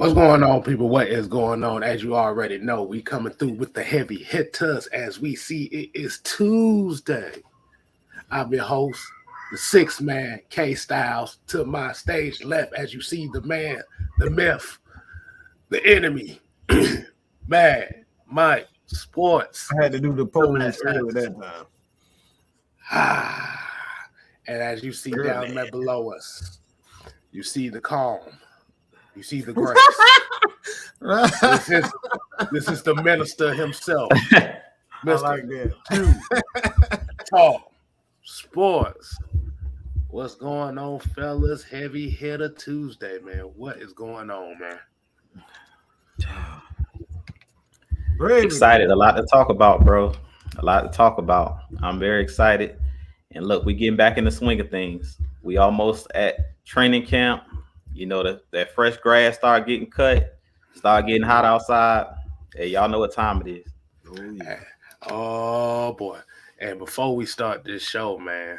What's going on, people? What is going on? As you already know, we coming through with the heavy hitters. As we see, it is Tuesday. I'm your host, the sixth man, K Styles. To my stage left, as you see, the man, the myth, the enemy, Mad Mike Sports. I had to do the polls earlier that time. And as you see down there below us, you see the calm. You see the grace. This is the minister himself. Mr. Like that. Talk Sports. What's going on, fellas? Heavy hitter Tuesday, man. What is going on, man? Excited. A lot to talk about, bro. A lot to talk about. I'm very excited. And look, we getting back in the swing of things. We almost at training camp. You know, that fresh grass start getting cut, start getting hot outside. Hey, y'all know what time it is. Oh, yeah. Oh, boy. And before we start this show, man,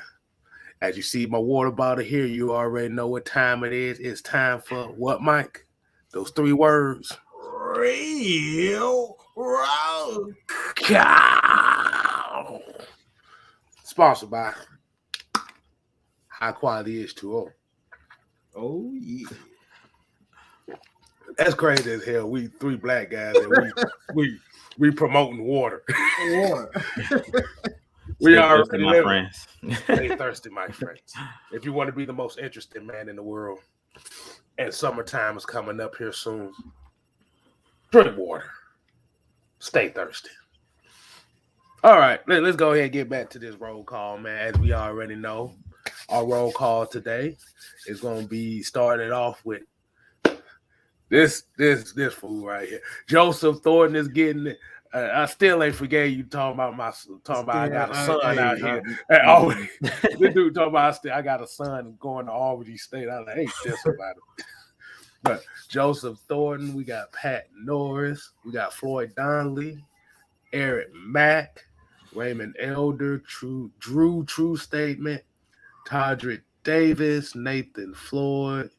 as you see my water bottle here, you already know what time it is. It's time for what, Mike? Those three words. Real rock. Sponsored by High Quality H2O. Oh, yeah. That's crazy as hell. We three black guys and we promoting water. We are thirsty, my friends. Stay thirsty, my friends. If you want to be the most interesting man in the world, and summertime is coming up here soon, drink water. Stay thirsty. All right, let's go ahead and get back to this roll call, man. As we already know, our roll call today is going to be started off with this fool right here. Joseph Thornton is getting it. I still ain't forgave you talking about I got a son out here. This dude talking about I got a son going to Albany State. I ain't this about it. But Joseph Thornton, we got Pat Norris, we got Floyd Donnelly, Eric Mack, Raymond Elder, Drew True Statement, Todrick Davis, Nathan Floyd,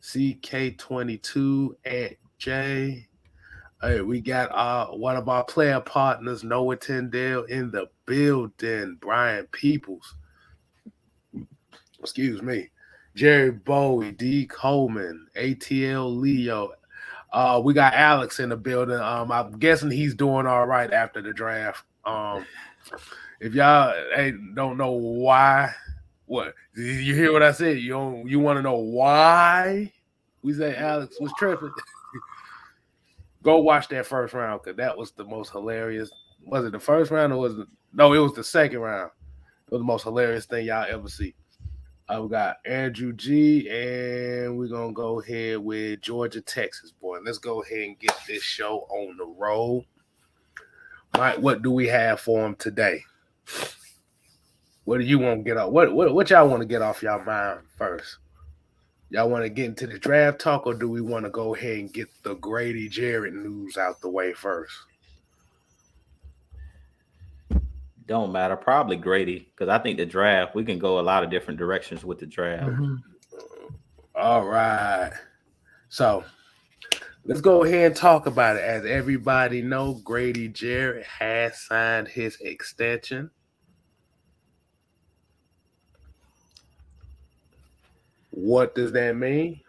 CK22, Aunt J. Hey, we got one of our player partners, Noah Tyndale, in the building. Brian Peoples. Excuse me. Jerry Bowie, D. Coleman, ATL Leo. We got Alex in the building. I'm guessing he's doing all right after the draft. If y'all don't know why, what you hear what I said? You want to know why we say Alex was tripping? Go watch that first round because that was the most hilarious. Was it the first round or was it? No, it was the second round. It was the most hilarious thing y'all ever see. We got Andrew G, and we're going to go ahead with Georgia, Texas, boy. Let's go ahead and get this show on the road. Mike, what do we have for him today? What do you want to get off? What y'all want to get off y'all mind first? Y'all want to get into the draft talk, or do we want to go ahead and get the Grady Jarrett news out the way first? Don't matter. Probably Grady, because I think the draft, we can go a lot of different directions with the draft. Mm-hmm. All right. So let's go ahead and talk about it. As everybody know, Grady Jarrett has signed his extension. What does that mean?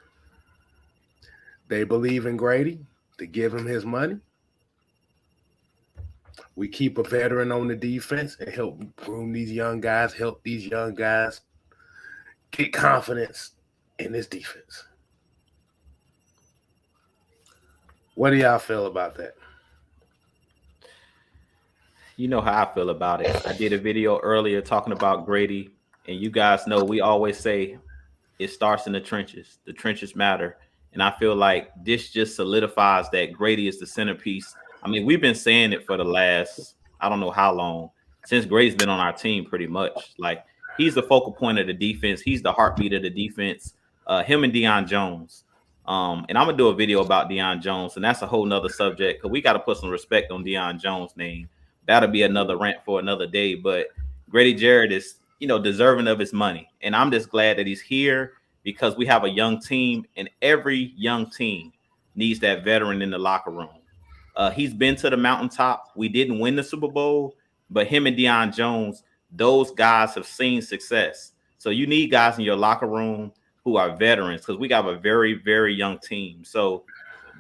They believe in Grady to give him his money. We keep a veteran on the defense and help groom these young guys, help these young guys get confidence in this defense. What do y'all feel about that? You know how I feel about it. I did a video earlier talking about Grady, and you guys know we always say it starts in the trenches. The trenches matter. And I feel like this just solidifies that Grady is the centerpiece. I mean, we've been saying it for the last, I don't know how long, since Grady's been on our team pretty much. Like, he's the focal point of the defense. He's the heartbeat of the defense. Him and Deion Jones. And I'm going to do a video about Deion Jones, and that's a whole nother subject because we got to put some respect on Deion Jones' name. That'll be another rant for another day. But Grady Jarrett is, deserving of his money. And I'm just glad that he's here because we have a young team, and every young team needs that veteran in the locker room. He's been to the mountaintop. We didn't win the Super Bowl, but him and Deion Jones, those guys have seen success. So you need guys in your locker room who are veterans because we got a very, very young team. So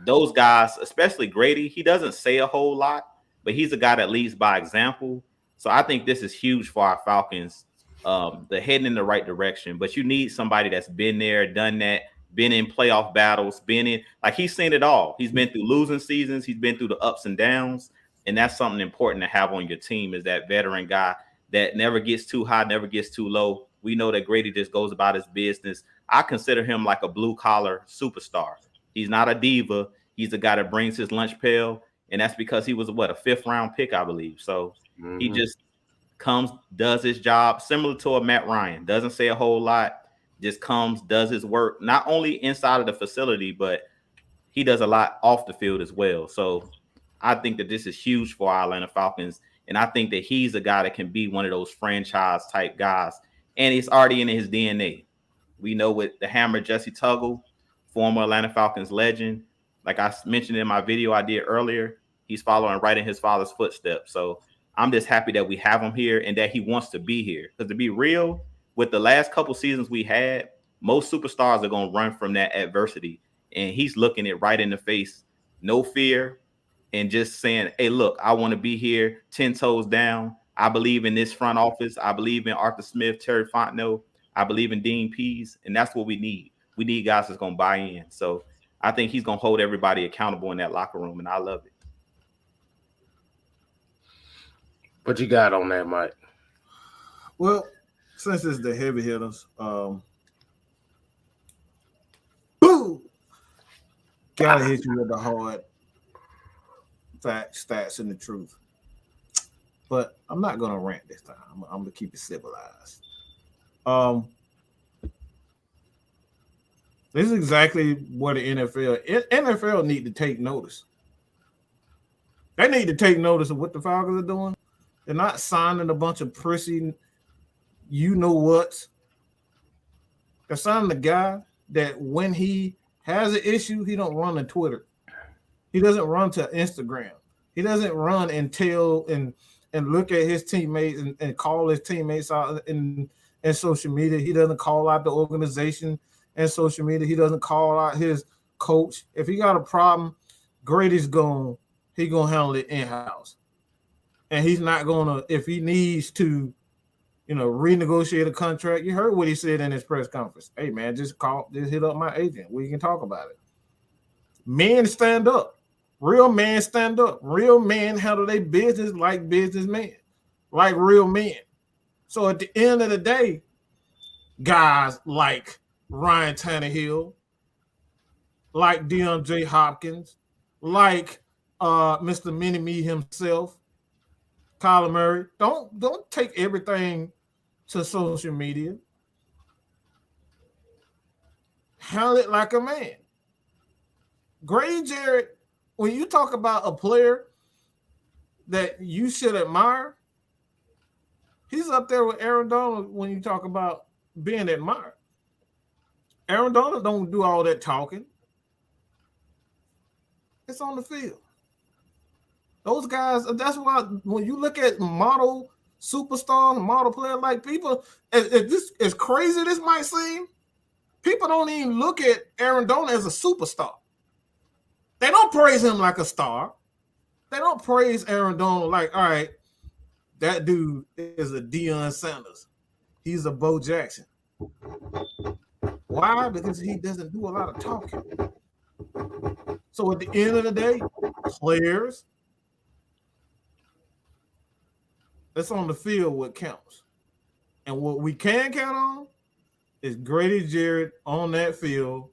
those guys, especially Grady, he doesn't say a whole lot, but he's a guy that leads by example. So I think this is huge for our Falcons. They're heading in the right direction, but you need somebody that's been there, done that, been in playoff battles, been in, like, he's seen it all. He's been through losing seasons, he's been through the ups and downs, and that's something important to have on your team, is that veteran guy that never gets too high, never gets too low. We know that Grady just goes about his business. I consider him like a blue collar superstar. He's not a diva. He's a guy that brings his lunch pail, and that's because he was a 5th round pick, I believe. So he just comes, does his job, similar to a Matt Ryan. Doesn't say a whole lot, just comes, does his work, not only inside of the facility, but he does a lot off the field as well. So I think that this is huge for our Atlanta Falcons, and I think that he's a guy that can be one of those franchise type guys, and it's already in his DNA. We know with the Hammer, Jesse Tuggle, former Atlanta Falcons legend, like I mentioned in my video I did earlier, he's following right in his father's footsteps. So I'm just happy that we have him here and that he wants to be here. Because to be real, with the last couple seasons we had, most superstars are going to run from that adversity. And he's looking it right in the face, no fear, and just saying, hey, look, I want to be here 10 toes down. I believe in this front office. I believe in Arthur Smith, Terry Fontenot. I believe in Dean Pease. And that's what we need. We need guys that's going to buy in. So I think he's going to hold everybody accountable in that locker room, and I love it. What you got on that, Mike? Well, since it's the heavy hitters, boom, gotta hit you with the hard facts, stats, and the truth. But I'm not gonna rant this time. I'm gonna keep it civilized. This is exactly what the NFL need to take notice. They need to take notice of what the Falcons are doing. They're not signing a bunch of prissy, you know what. They're signing a guy that when he has an issue, he don't run to Twitter. He doesn't run to Instagram. He doesn't run and tell and look at his teammates and call his teammates out in social media. He doesn't call out the organization and social media. He doesn't call out his coach. If he got a problem, Grady's gonna handle it in-house. And he's not gonna, if he needs to, renegotiate a contract. You heard what he said in his press conference. Hey man, just hit up my agent. We can talk about it. Men stand up. Real men stand up. Real men handle their business like businessmen, like real men. So at the end of the day, guys like Ryan Tannehill, like DeAndre Hopkins, like Mr. Mini-Me himself, Kyler Murray, don't take everything to social media. Handle it like a man. Grady Jarrett, when you talk about a player that you should admire, he's up there with Aaron Donald when you talk about being admired. Aaron Donald don't do all that talking. It's on the field. Those guys, that's why when you look at model superstars, model players, like people, as crazy this might seem, people don't even look at Aaron Donald as a superstar. They don't praise him like a star. They don't praise Aaron Donald like, all right, that dude is a Deion Sanders. He's a Bo Jackson. Why? Because he doesn't do a lot of talking. So at the end of the day, players, that's on the field what counts. And what we can count on is Grady Jarrett on that field,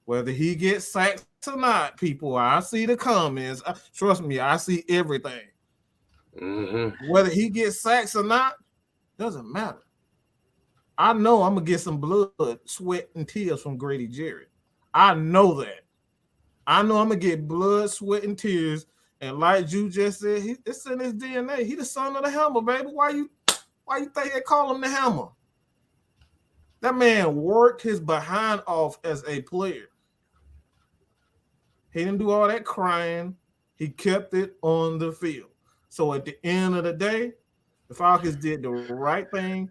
whether he gets sacked or not, people. I see the comments. Trust me, I see everything. Mm-hmm. Whether he gets sacks or not, doesn't matter. I know I'm going to get some blood, sweat, and tears from Grady Jarrett. I know that. I know I'm going to get blood, sweat, and tears. And like you just said, it's in his DNA. He the son of the Hammer, baby. Why you think they call him the Hammer? That man worked his behind off as a player. He didn't do all that crying. He kept it on the field. So at the end of the day, the Falcons did the right thing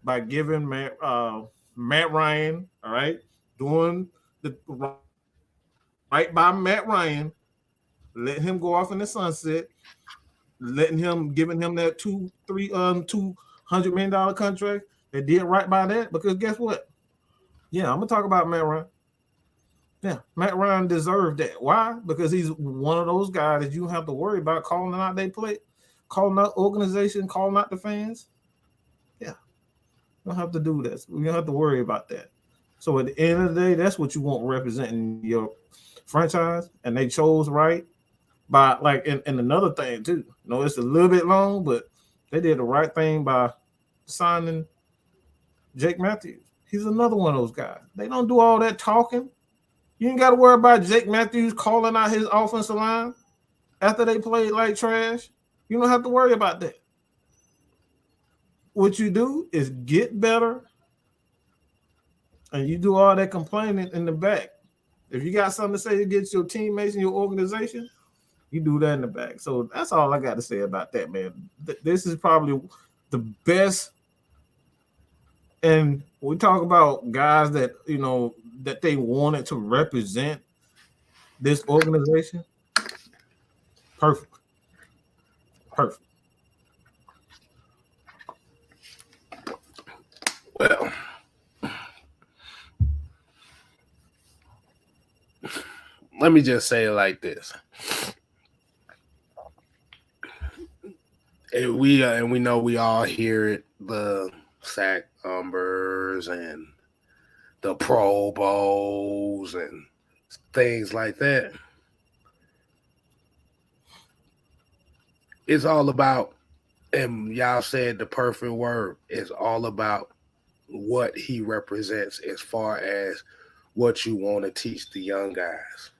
by giving Matt Ryan, all right, doing the right by Matt Ryan, letting him go off in the sunset, giving him that $200 million contract. They did right by that because guess what? Yeah, I'm gonna talk about Matt Ryan. Yeah, Matt Ryan deserved that. Why? Because he's one of those guys that you don't have to worry about calling out they play, calling out organization, calling out the fans. Yeah, you don't have to do that. You don't have to worry about that. So at the end of the day, that's what you want representing your franchise, and they chose right by and another thing too. It's a little bit long, but they did the right thing by signing Jake Matthews. He's another one of those guys. They don't do all that talking. You ain't got to worry about Jake Matthews calling out his offensive line after they played like trash. You don't have to worry about that. What you do is get better, and you do all that complaining in the back. If you got something to say against your teammates and your organization, you do that in the back. So that's all I got to say about that, man. This is probably the best. And we talk about guys that, that they wanted to represent this organization. Perfect. Well, let me just say it like this. And we know we all hear it, the sack numbers and the Pro Bowls and things like that. It's all about, and y'all said the perfect word, it's all about what he represents as far as what you want to teach the young guys.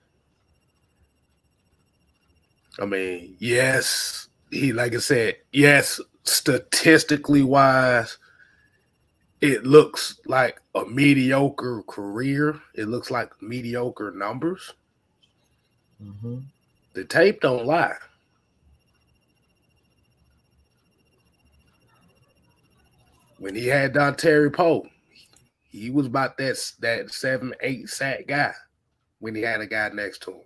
I mean, yes, like I said, yes, statistically wise, it looks like a mediocre career. It looks like mediocre numbers. Mm-hmm. The tape don't lie. When he had Dontari Poe, he was about that 7-8 sack guy when he had a guy next to him.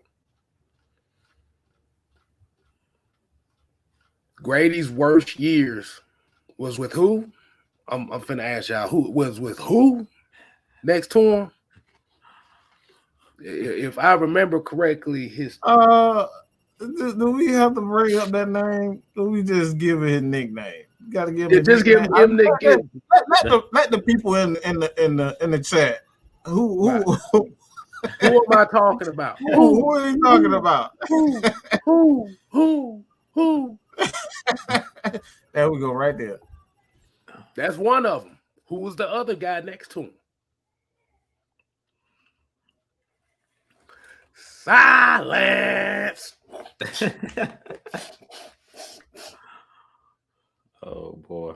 Grady's worst years was with who? I'm finna ask y'all who was with who next to him. If I remember correctly, his do we have to bring up that name? Do we just give it his nickname? You gotta give him just give him the let the people in the chat. Who am I talking about? Who are you talking about? Who? There we go, right there. That's one of them. Who was the other guy next to him? Silence. Oh boy.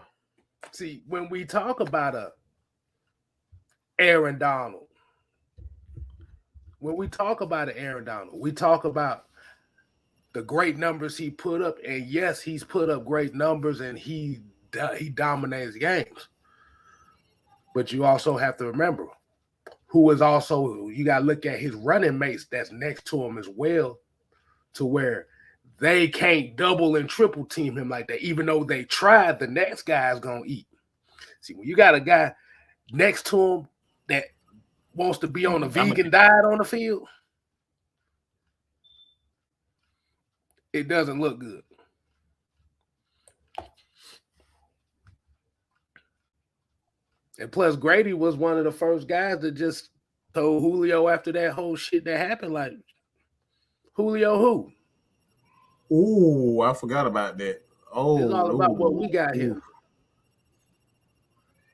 See, when we talk about Aaron Donald, we talk about the great numbers he put up, and yes, he's put up great numbers, and he dominates games. But you also have to remember who is also, you got to look at his running mates that's next to him as well, to where they can't double and triple team him like that. Even though they tried, the next guy's going to eat. See, when you got a guy next to him that wants to be on a vegan diet on the field, it doesn't look good. And plus, Grady was one of the first guys that just told Julio after that whole shit that happened, like, Julio who? Ooh, I forgot about that. Oh, it's all about what we got here.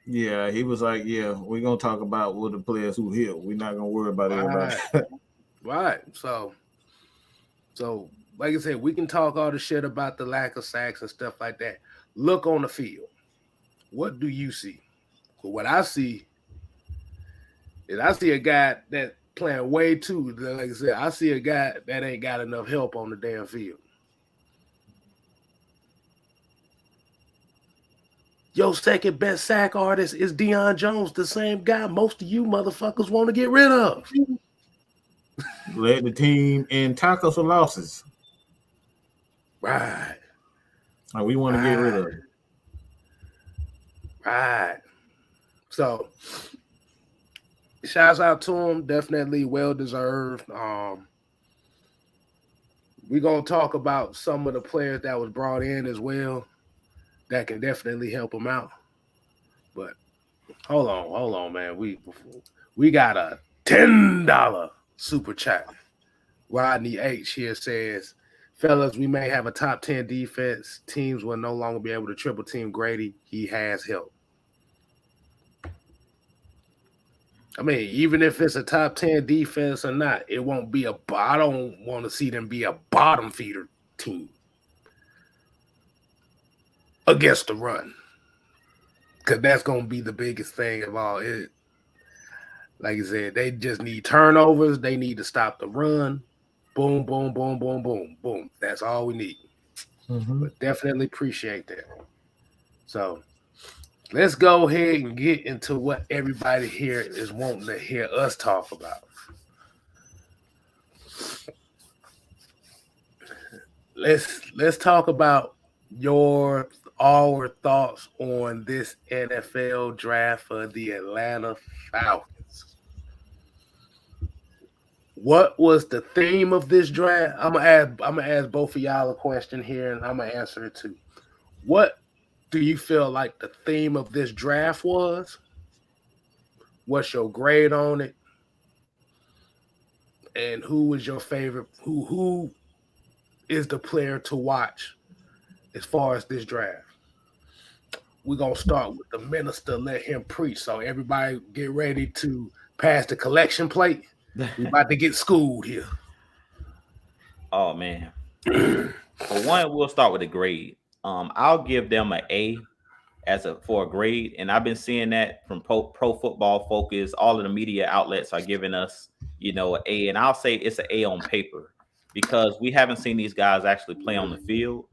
Yeah, he was like, yeah, we're going to talk about what the players who here. We're not going to worry about everybody. Right. So, like I said, we can talk all the shit about the lack of sacks and stuff like that. Look on the field. What do you see? But what I see is a guy that playing way too. Like I said, I see a guy that ain't got enough help on the damn field. Your second best sack artist is Deion Jones, the same guy most of you motherfuckers want to get rid of. Led the team in tackles for losses. Right. Like we want to get rid of it. Right. So, shouts out to him. Definitely well deserved. We're going to talk about some of the players that was brought in as well that can definitely help him out. But hold on, man. We got a $10 super chat. Rodney H here says, fellas, we may have a top 10 defense. Teams will no longer be able to triple team Grady. He has help. I mean, even if it's a top 10 defense or not, it won't be I don't want to see them be a bottom feeder team against the run. Because that's going to be the biggest thing of all. Like I said, they just need turnovers. They need to stop the run. Boom, boom, boom, boom, boom, boom. That's all we need. But definitely appreciate that. So let's go ahead and get into what everybody here is wanting to hear us talk about. Let's talk about our thoughts on this NFL draft for the Atlanta Falcons. What was the theme of this draft? I'm gonna ask both of y'all a question here, and I'm gonna answer it too. What do you feel like the theme of this draft was? What's your grade on it? And who was your favorite? Who is the player to watch as far as this draft? We're gonna start with the minister, let him preach. So everybody get ready to pass the collection plate. We about to get schooled here. Oh man. For one, we'll start with a grade. I'll give them an A for a grade, and I've been seeing that from Pro Football Focus. All of the media outlets are giving us, an A, and I'll say it's an A on paper because we haven't seen these guys actually play on the field.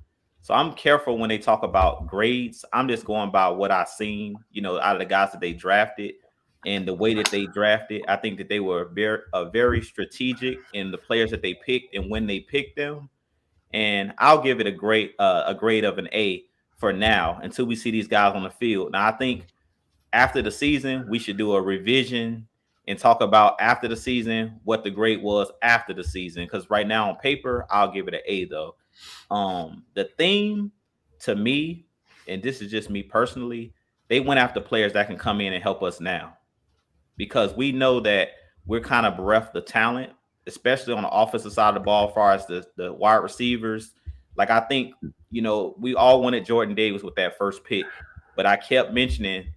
So I'm careful when they talk about grades. I'm just going by what I've seen, out of the guys that they drafted and the way that they drafted. I think that they were very strategic in the players that they picked and when they picked them. And I'll give it a grade of an A for now until we see these guys on the field. Now, I think after the season, we should do a revision and talk about after the season what the grade was after the season. Because right now on paper, I'll give it an A though. The theme to me, and this is just me personally, they went after players that can come in and help us now. Because we know that we're kind of bereft of talent, especially on the offensive side of the ball, as far as the wide receivers. Like, I think, we all wanted Jordan Davis with that first pick, but I kept mentioning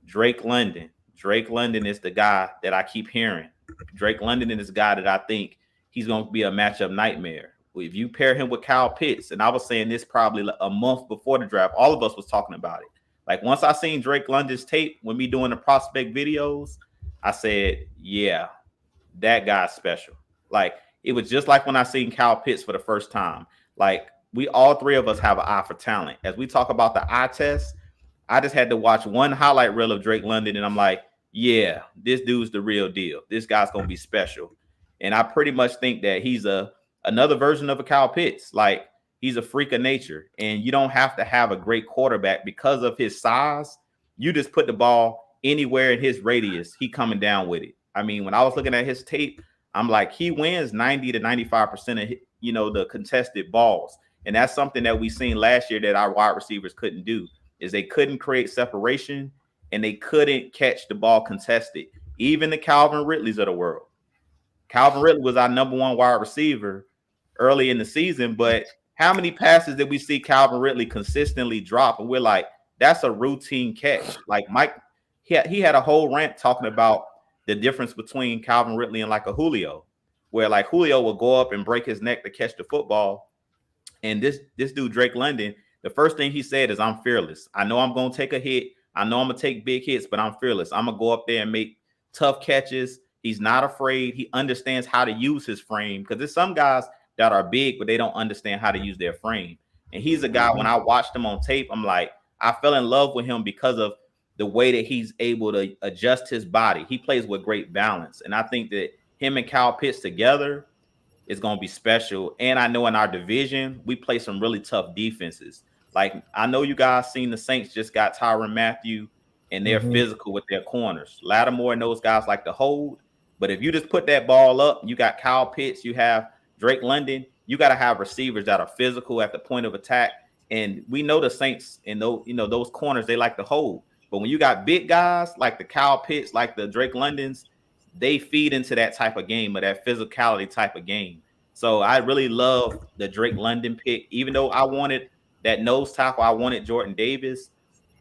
Drake London. Drake London is the guy that I keep hearing. Drake London is the guy that I think he's going to be a matchup nightmare. If you pair him with Kyle Pitts, and I was saying this probably a month before the draft, all of us was talking about it. Like, once I seen Drake London's tape when we doing the prospect videos, I said, yeah, that guy's special. Like, it was just like when I seen Kyle Pitts for the first time. Like, we all three of us have an eye for talent. As we talk about the eye test, I just had to watch one highlight reel of Drake London, and I'm like, yeah, this dude's the real deal. This guy's going to be special. And I pretty much think that he's another version of a Kyle Pitts. Like, he's a freak of nature, and you don't have to have a great quarterback because of his size. You just put the ball anywhere in his radius, he coming down with it. I mean, when I was looking at his tape, I'm like, he wins 90 to 95% of, the contested balls. And that's something that we seen last year that our wide receivers couldn't do, is they couldn't create separation and they couldn't catch the ball contested. Even the Calvin Ridleys of the world. Calvin Ridley was our number one wide receiver early in the season, but how many passes did we see Calvin Ridley consistently drop? And we're like, that's a routine catch. Like, Mike, he had a whole rant talking about the difference between Calvin Ridley and like a Julio, where like Julio will go up and break his neck to catch the football. And this dude, Drake London, the first thing he said is, I'm fearless. I know I'm going to take a hit. I know I'm going to take big hits, but I'm fearless. I'm going to go up there and make tough catches. He's not afraid. He understands how to use his frame, because there's some guys that are big, but they don't understand how to use their frame. And he's a guy, when I watched him on tape, I'm like, I fell in love with him because of the way that he's able to adjust his body. He plays with great balance. And I think that him and Kyle Pitts together is going to be special. And I know in our division, we play some really tough defenses. Like, I know you guys seen the Saints just got Tyrann Mathieu, and they're physical with their corners. Lattimore and those guys like to hold. But if you just put that ball up, you got Kyle Pitts, you have Drake London, you got to have receivers that are physical at the point of attack. And we know the Saints and those corners, they like to hold. But when you got big guys like the Kyle Pitts, like the Drake Londons, they feed into that type of game, or that physicality type of game. So I really love the Drake London pick. Even though I wanted that nose tackle, I wanted Jordan Davis.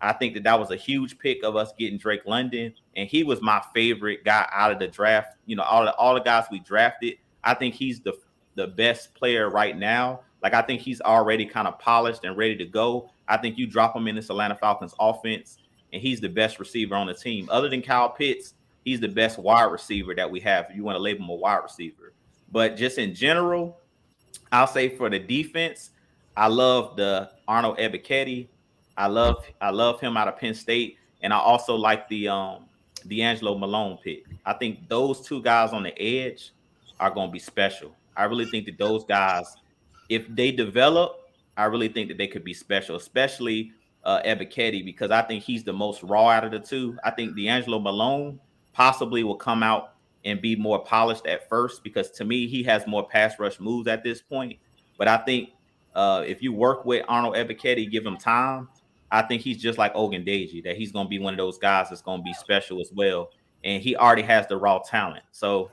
I think that was a huge pick of us getting Drake London, and he was my favorite guy out of the draft. All the guys we drafted, I think he's the best player right now. Like, I think he's already kind of polished and ready to go. I think you drop him in this Atlanta Falcons offense, and he's the best receiver on the team. Other than Kyle Pitts, he's the best wide receiver that we have, if you want to label him a wide receiver. But just in general, I'll say for the defense, I love the Arnold Ebiketie. I love him out of Penn State, and I also like the D'Angelo Malone pick. I think those two guys on the edge are going to be special. I really think that those guys, if they develop, I really think that they could be special, especially Ebiketie, because I think he's the most raw out of the two. I think D'Angelo Malone possibly will come out and be more polished at first, because to me, he has more pass rush moves at this point. But I think if you work with Arnold Ebiketie, give him time, I think he's just like Ogundeji, that he's going to be one of those guys that's going to be special as well. And he already has the raw talent. So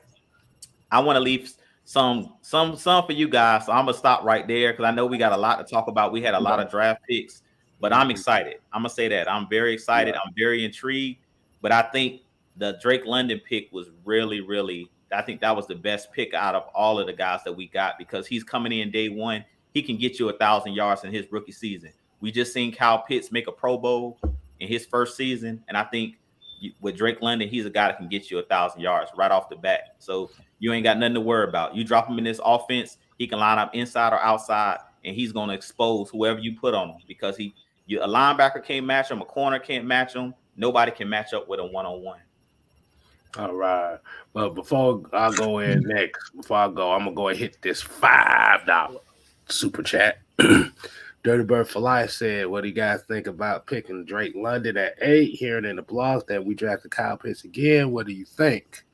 I want to leave some for you guys. So I'm going to stop right there, because I know we got a lot to talk about. We had a lot of draft picks, but I'm excited. I'm going to say that. I'm very excited. I'm very intrigued. But I think the Drake London pick was really, really, I think that was the best pick out of all of the guys that we got, because he's coming in day one. He can get you 1,000 yards in his rookie season. We just seen Kyle Pitts make a Pro Bowl in his first season. And I think with Drake London, he's a guy that can get you 1,000 yards right off the bat. So you ain't got nothing to worry about. You drop him in this offense, he can line up inside or outside, and he's going to expose whoever you put on him, because a linebacker can't match him, a corner can't match him. Nobody can match up with a one-on-one. All right. But before I go in next, I'm going to go and hit this $5 super chat. Dirty Bird for Life said, what do you guys think about picking Drake London at 8? Hearing in the blogs that we drafted Kyle Pitts again. What do you think?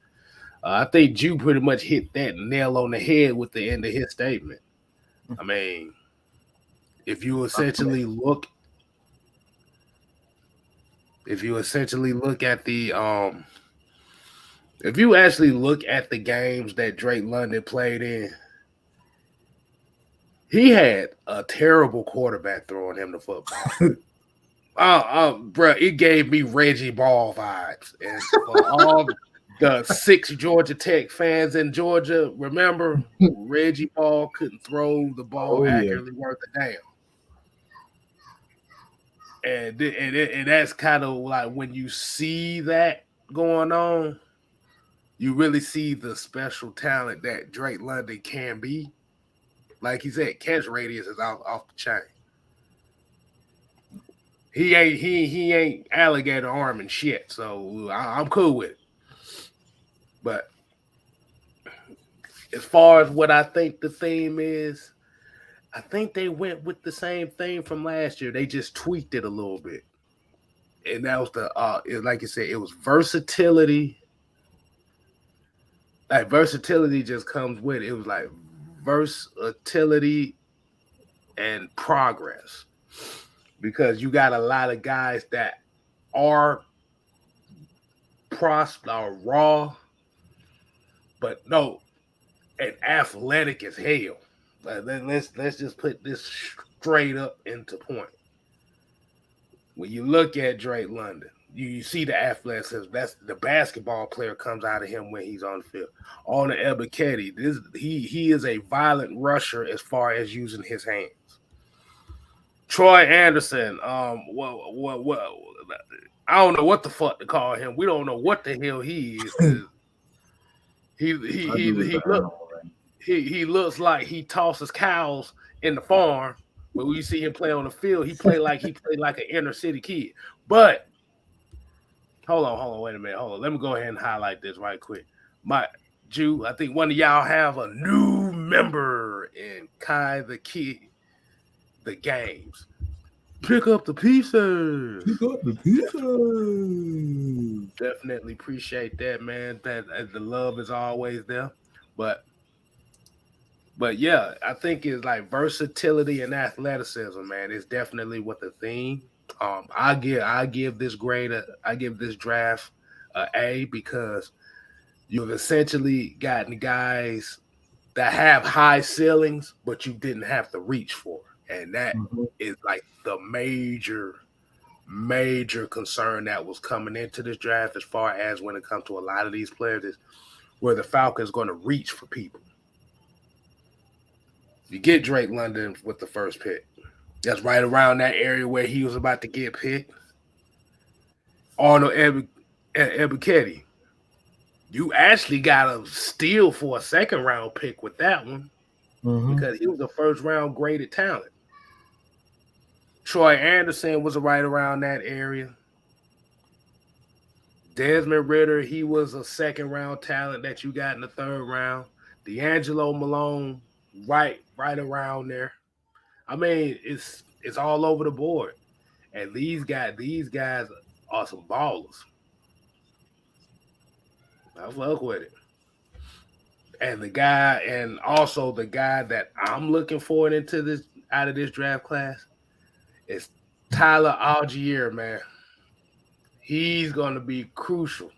I think Jew pretty much hit that nail on the head with the end of his statement. I mean, if you essentially look at the if you actually look at the games that Drake London played in, he had a terrible quarterback throwing him the football. Bro, it gave me Reggie Ball vibes. And for all the 6 Georgia Tech fans in Georgia, remember, Reggie Ball couldn't throw the ball accurately worth a damn. And that's kind of like, when you see that going on, you really see the special talent that Drake London can be. Like he said, catch radius is off the chain. He ain't alligator arm and shit, so I'm cool with it. But as far as what I think the theme is, I think they went with the same thing from last year. They just tweaked it a little bit. And that was like you said, it was versatility. Like, versatility just comes with it. It was like versatility and progress, because you got a lot of guys that are raw, but no, and athletic as hell. Let's just put this straight up into point. When you look at Drake London, you see the athleticism. That's the basketball player comes out of him when he's on the field. On the Ebiketie, he is a violent rusher as far as using his hands. Troy Anderson, what I don't know what the fuck to call him. We don't know what the hell he is. He looks like he tosses cows in the farm, but when you see him play on the field, he played like an inner city kid. But hold on, wait a minute, hold on. Let me go ahead and highlight this right quick. I think one of y'all have a new member in Kai the Kid, the games. Pick up the pieces. Definitely appreciate that, man. That the love is always there. But yeah, I think it's like versatility and athleticism, man. It's definitely what the theme. I give this draft A because you've essentially gotten guys that have high ceilings, but you didn't have to reach for. And that is like the major concern that was coming into this draft as far as when it comes to a lot of these players is where the Falcons going to reach for people. You get Drake London with the first pick. That's right around that area where he was about to get picked. Arnold Ebiketie. You actually got a steal for a second round pick with that one because he was a first round graded talent. Troy Anderson was right around that area. Desmond Ridder, he was a second round talent that you got in the third round. D'Angelo Malone, right around there. I mean, it's all over the board. And these guys are some ballers. I fuck with it. And also the guy that I'm looking for out of this draft class is Tyler Algier, man. He's going to be crucial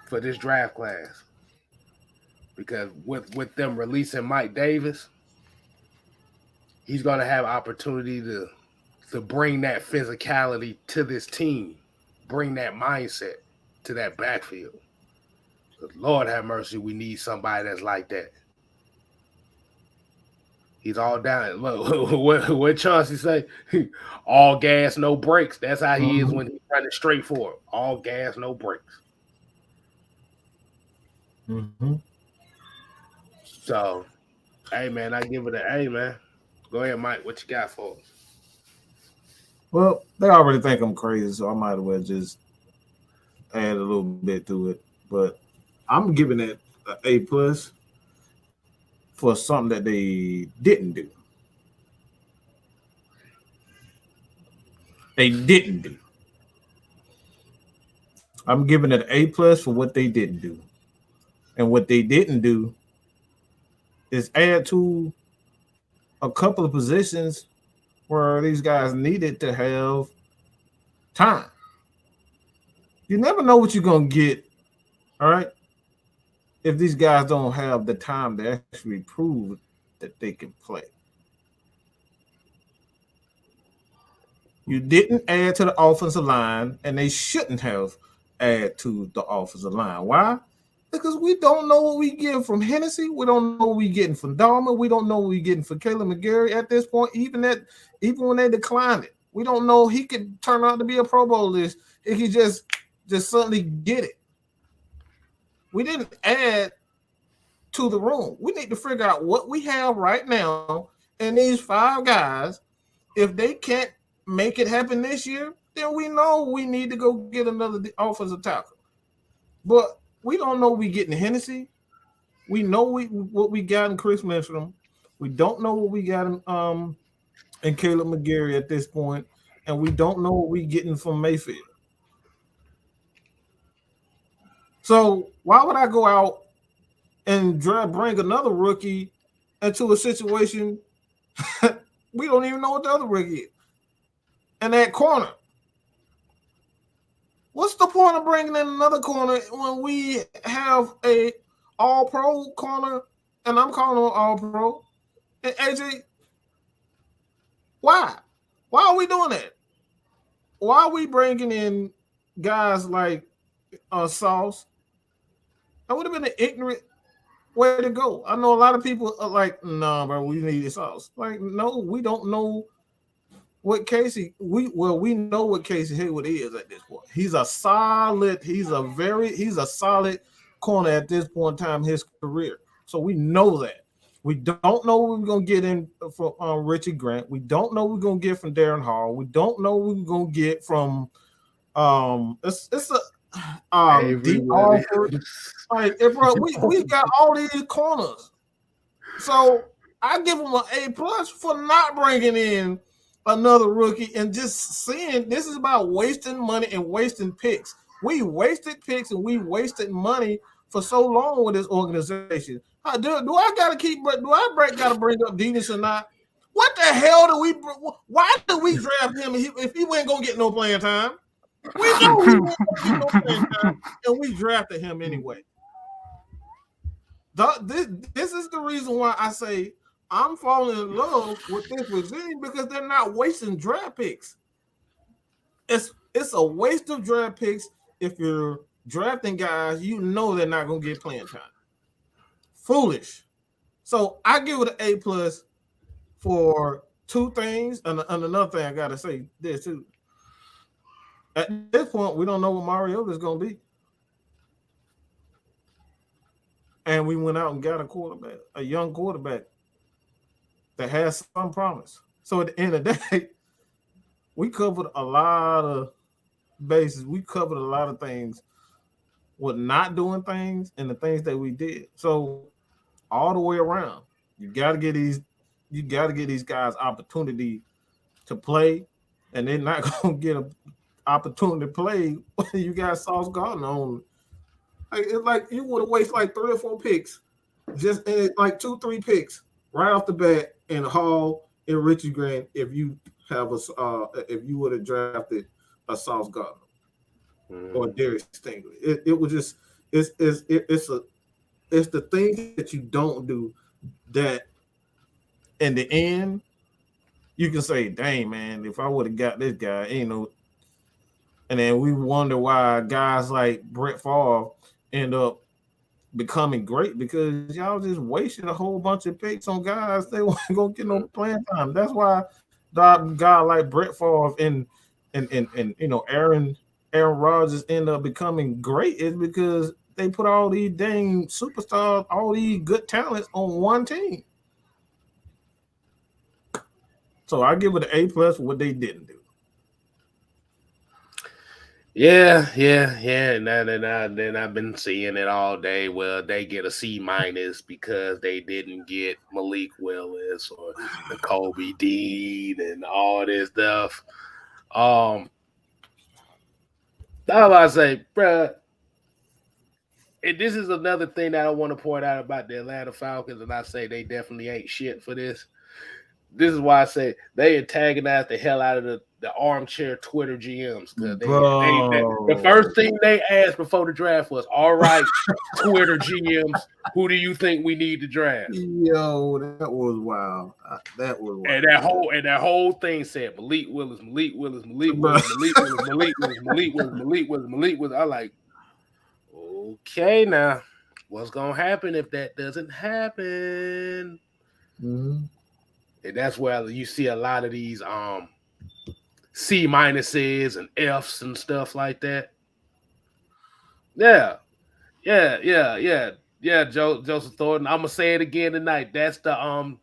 for this draft class because with them releasing Mike Davis, he's going to have opportunity to bring that physicality to this team, bring that mindset to that backfield. Lord have mercy, we need somebody that's like that. He's all down. What Chauncey say? All gas, no brakes. That's how he is when he's running straight for it. All gas, no brakes. So, hey, man, I give it an A, man. Go ahead, Mike. What you got for us? Well, they already think I'm crazy, so I might as well just add a little bit to it. But I'm giving it an A+ for something that they didn't do. I'm giving it an A+ for what they didn't do. And what they didn't do is add to a couple of positions where these guys needed to have time. You never know what you're going to get, all right, if these guys don't have the time to actually prove that they can play. You didn't add to the offensive line, and they shouldn't have added to the offensive line. Why? Because we don't know what we get from Hennessy. We don't know what we getting from Dahmer. We don't know what we getting from Caleb McGarry at this point. Even when they decline it, we don't know he could turn out to be a Pro Bowl list if he just suddenly get it. We didn't add to the room. We need to figure out what we have right now, and these 5 guys, if they can't make it happen this year, then we know we need to go get another offensive tackle. But we don't know we getting Hennessy. We know what we got in Chris Lindstrom. We don't know what we got in Caleb McGarry at this point, and we don't know what we getting from Mayfield. So why would I go out and bring another rookie into a situation we don't even know what the other rookie is? And that corner. What's the point of bringing in another corner when we have a all-pro corner, and I'm calling him all-pro? And AJ, why? Why are we doing that? Why are we bringing in guys like Sauce? That would have been an ignorant way to go. I know a lot of people are like, "Nah, bro, we need Sauce." Like, no, we don't know what Casey. We know what Casey Hayward is at this point. He's a solid corner at this point in time in his career. So we know that. We don't know what we're gonna get in from Richie Grant. We don't know what we're gonna get from Darren Hall. We don't know what we're gonna get from it's a deep offer. Like, bro, we got all these corners. So I give him an A+ for not bringing in another rookie and just seeing this is about wasting money and wasting picks. We wasted picks and we wasted money for so long with this organization. Do I gotta gotta bring up Denis or not? What the hell do we? Why do we draft him if he wasn't gonna get no playing time? We know he wasn't gonna get no playing time, and we drafted him anyway. This is the reason why I say I'm falling in love with this regime, because they're not wasting draft picks. It's a waste of draft picks if you're drafting guys you know they're not gonna get playing time. Foolish. So I give it an A+ for two things, and another thing I gotta say this too. At this point, we don't know what Mariota is gonna be. And we went out and got a young quarterback that has some promise. So at the end of the day, we covered a lot of bases. We covered a lot of things with not doing things and the things that we did. So all the way around, you got to get these guys opportunity to play, and they're not gonna get an opportunity to play when you got Sauce Gardner on. It's like you would have wasted like 3 or 4 picks, just like 2-3 picks right off the bat in Hall and Richie Grant if you would have drafted a Sauce Gardner or Darius Stingley. It was just it's the thing that you don't do that in the end you can say, dang man, if I would have got this guy, ain't no. And then we wonder why guys like Brett Favre end up becoming great, because y'all just wasted a whole bunch of picks on guys they weren't gonna get no playing time. That's why the guy like Brett Favre and Aaron Rodgers end up becoming great, is because they put all these dang superstars, all these good talents on one team. So I give it an A+ for what they didn't do. Yeah. And then I've been seeing it all day. Well, they get a C- because they didn't get Malik Willis or Kobe Dean and all this stuff. I was about to say, bruh, and this is another thing that I want to point out about the Atlanta Falcons, and I say they definitely ain't shit for this. This is why I say they antagonize the hell out of the armchair Twitter GMs, because the first thing they asked before the draft was, all right, Twitter GMs, who do you think we need to draft? Yo, that was wild. That was wild. And that whole thing said Malik Willis. I like, okay, now what's gonna happen if that doesn't happen? Mm-hmm. And that's where you see a lot of these C- and Fs and stuff like that. Yeah, Joseph Thornton. I'm gonna say it again tonight. That's the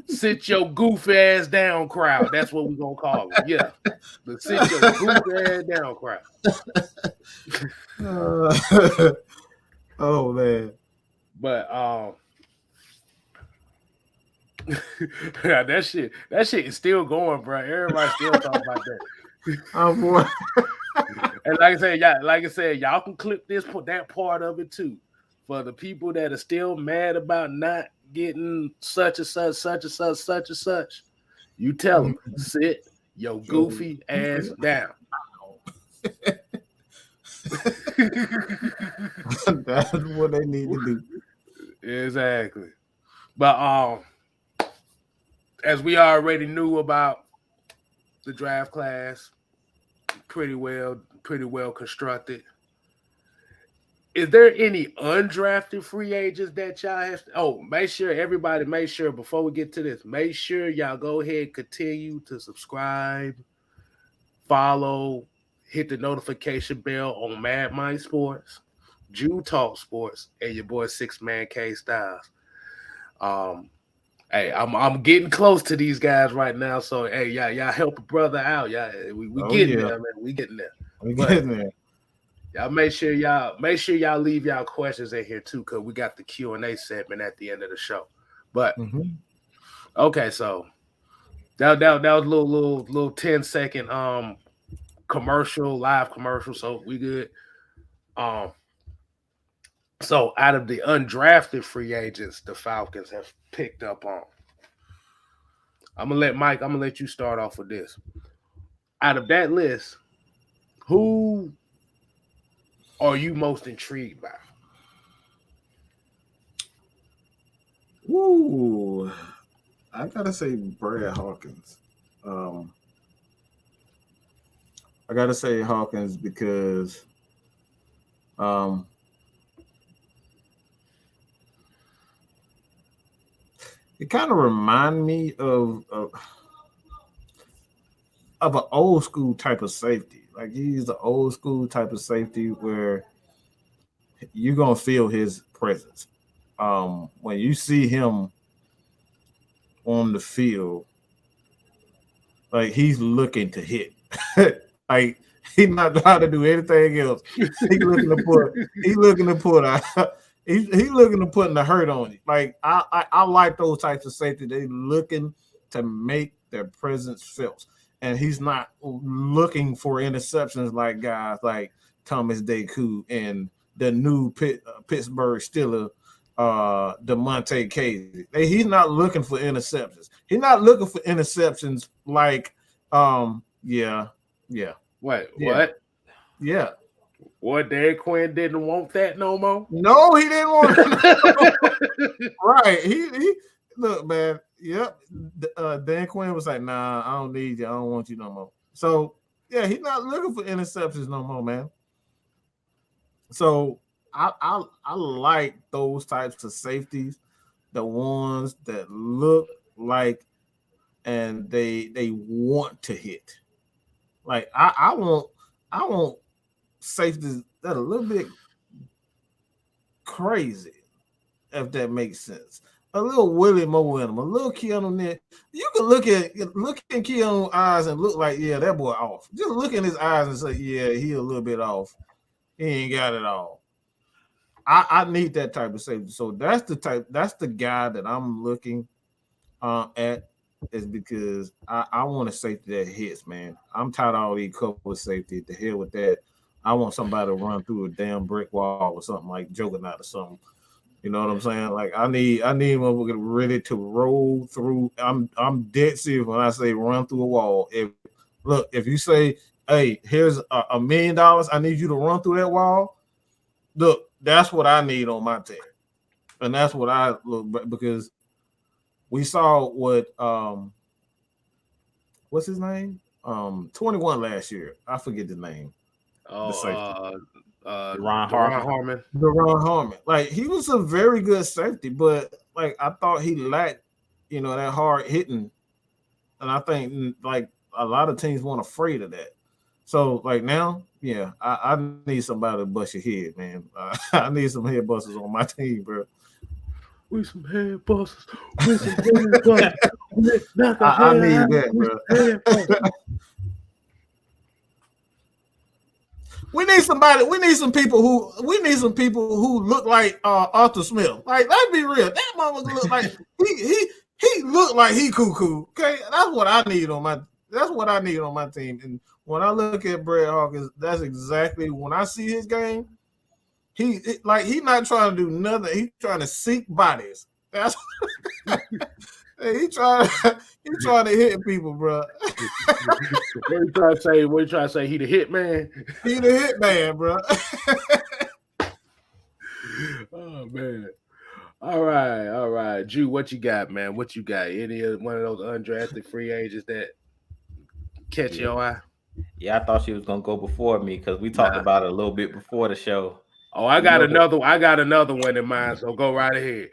sit your goofy ass down crowd. That's what we're gonna call it. Yeah, the sit your goofy ass down crowd. Oh man. But yeah, that shit is still going, bro. Everybody's still talking about that. Oh boy. And like I said, y'all can clip that part of it too. For the people that are still mad about not getting such and such, you tell them, sit your goofy ass down. That's what they need to do. Exactly. But as we already knew about the draft class, pretty well constructed. Is there any undrafted free agents that y'all have? Make sure before we get to this, make sure y'all go ahead and continue to subscribe, follow, hit the notification bell on Mad Mind Sports. Jew Talk Sports, and your boy Six Man K Styles. Um, hey, I'm getting close to these guys right now, so hey, y'all help a brother out, y'all. We Oh getting yeah, there, man. We getting there. we But getting there. y'all make sure y'all leave y'all questions in here too, because we got the Q&A segment at the end of the show. But okay, so that was a little 10-second live commercial, so we good. So out of the undrafted free agents the Falcons have picked up on, I'm gonna let you start off with this. Out of that list, who are you most intrigued by? Ooh, I gotta say Brad Hawkins. I gotta say Hawkins because it kind of remind me of an old school type of safety. Like he's the old school type of safety where you're gonna feel his presence. When you see him on the field, like he's looking to hit. Like he's not trying to do anything else. He's looking to put he's looking to put the hurt on you. Like I like those types of safety. They looking to make their presence felt. And he's not looking for interceptions like guys like Thomas Deku and the new Pittsburgh Steelers, DeMonte Casey. He's not looking for interceptions. He's not looking for interceptions like, yeah. Wait, Yeah. what? Yeah. What, Dan Quinn didn't want that no more? No, he didn't want it. Right. He look, man. Yep. Dan Quinn was like, nah, I don't need you. I don't want you no more. So yeah, he's not looking for interceptions no more, man. So I like those types of safeties, the ones that look like and they want to hit. Like I want safeties that are a little bit crazy, if that makes sense. A little Willie Moore in him, a little Keanu Nick. You can look in Keanu's eyes and look like, yeah, that boy off. Just look in his eyes and say, yeah, he a little bit off. He ain't got it all. I need that type of safety. So that's the guy that I'm looking at, is because I want a safety that hits, man. I'm tired of all these cover safety. To hell with that. I want somebody to run through a damn brick wall or something like Juggernaut or something. You know what I'm saying? Like I need motherfucker ready to roll through. I'm dead serious when I say run through a wall. If you say, hey, here's $1 million, I need you to run through that wall. Look, that's what I need on my team. And that's what I look, because we saw what what's his name? 21 last year. I forget the name. Oh, Ron Harmon. Ron Harmon. Like he was a very good safety, but like I thought he lacked, that hard hitting. And I think like a lot of teams weren't afraid of that. So like now, yeah, I need somebody to bust your head, man. I need some head busters on my team, bro. With some head busters. With some head busters. I need that, bro. We need some people who look like Arthur Smith. Like, let's be real. That motherfucker look like he looked like he cuckoo. Okay, that's what I need on my team. And when I look at Brad Hawkins, that's exactly when I see his game. He's not trying to do nothing. He's trying to seek bodies. That's he trying to hit people, bro. What you trying to say? What you trying to say? He the hit man. He the hit man, bro. Oh man. All right. Drew, what you got, man? What you got? Any one of those undrafted free agents that catch your eye? Yeah, I thought she was gonna go before me because we talked about it a little bit before the show. Oh, I got another one in mind, so go right ahead.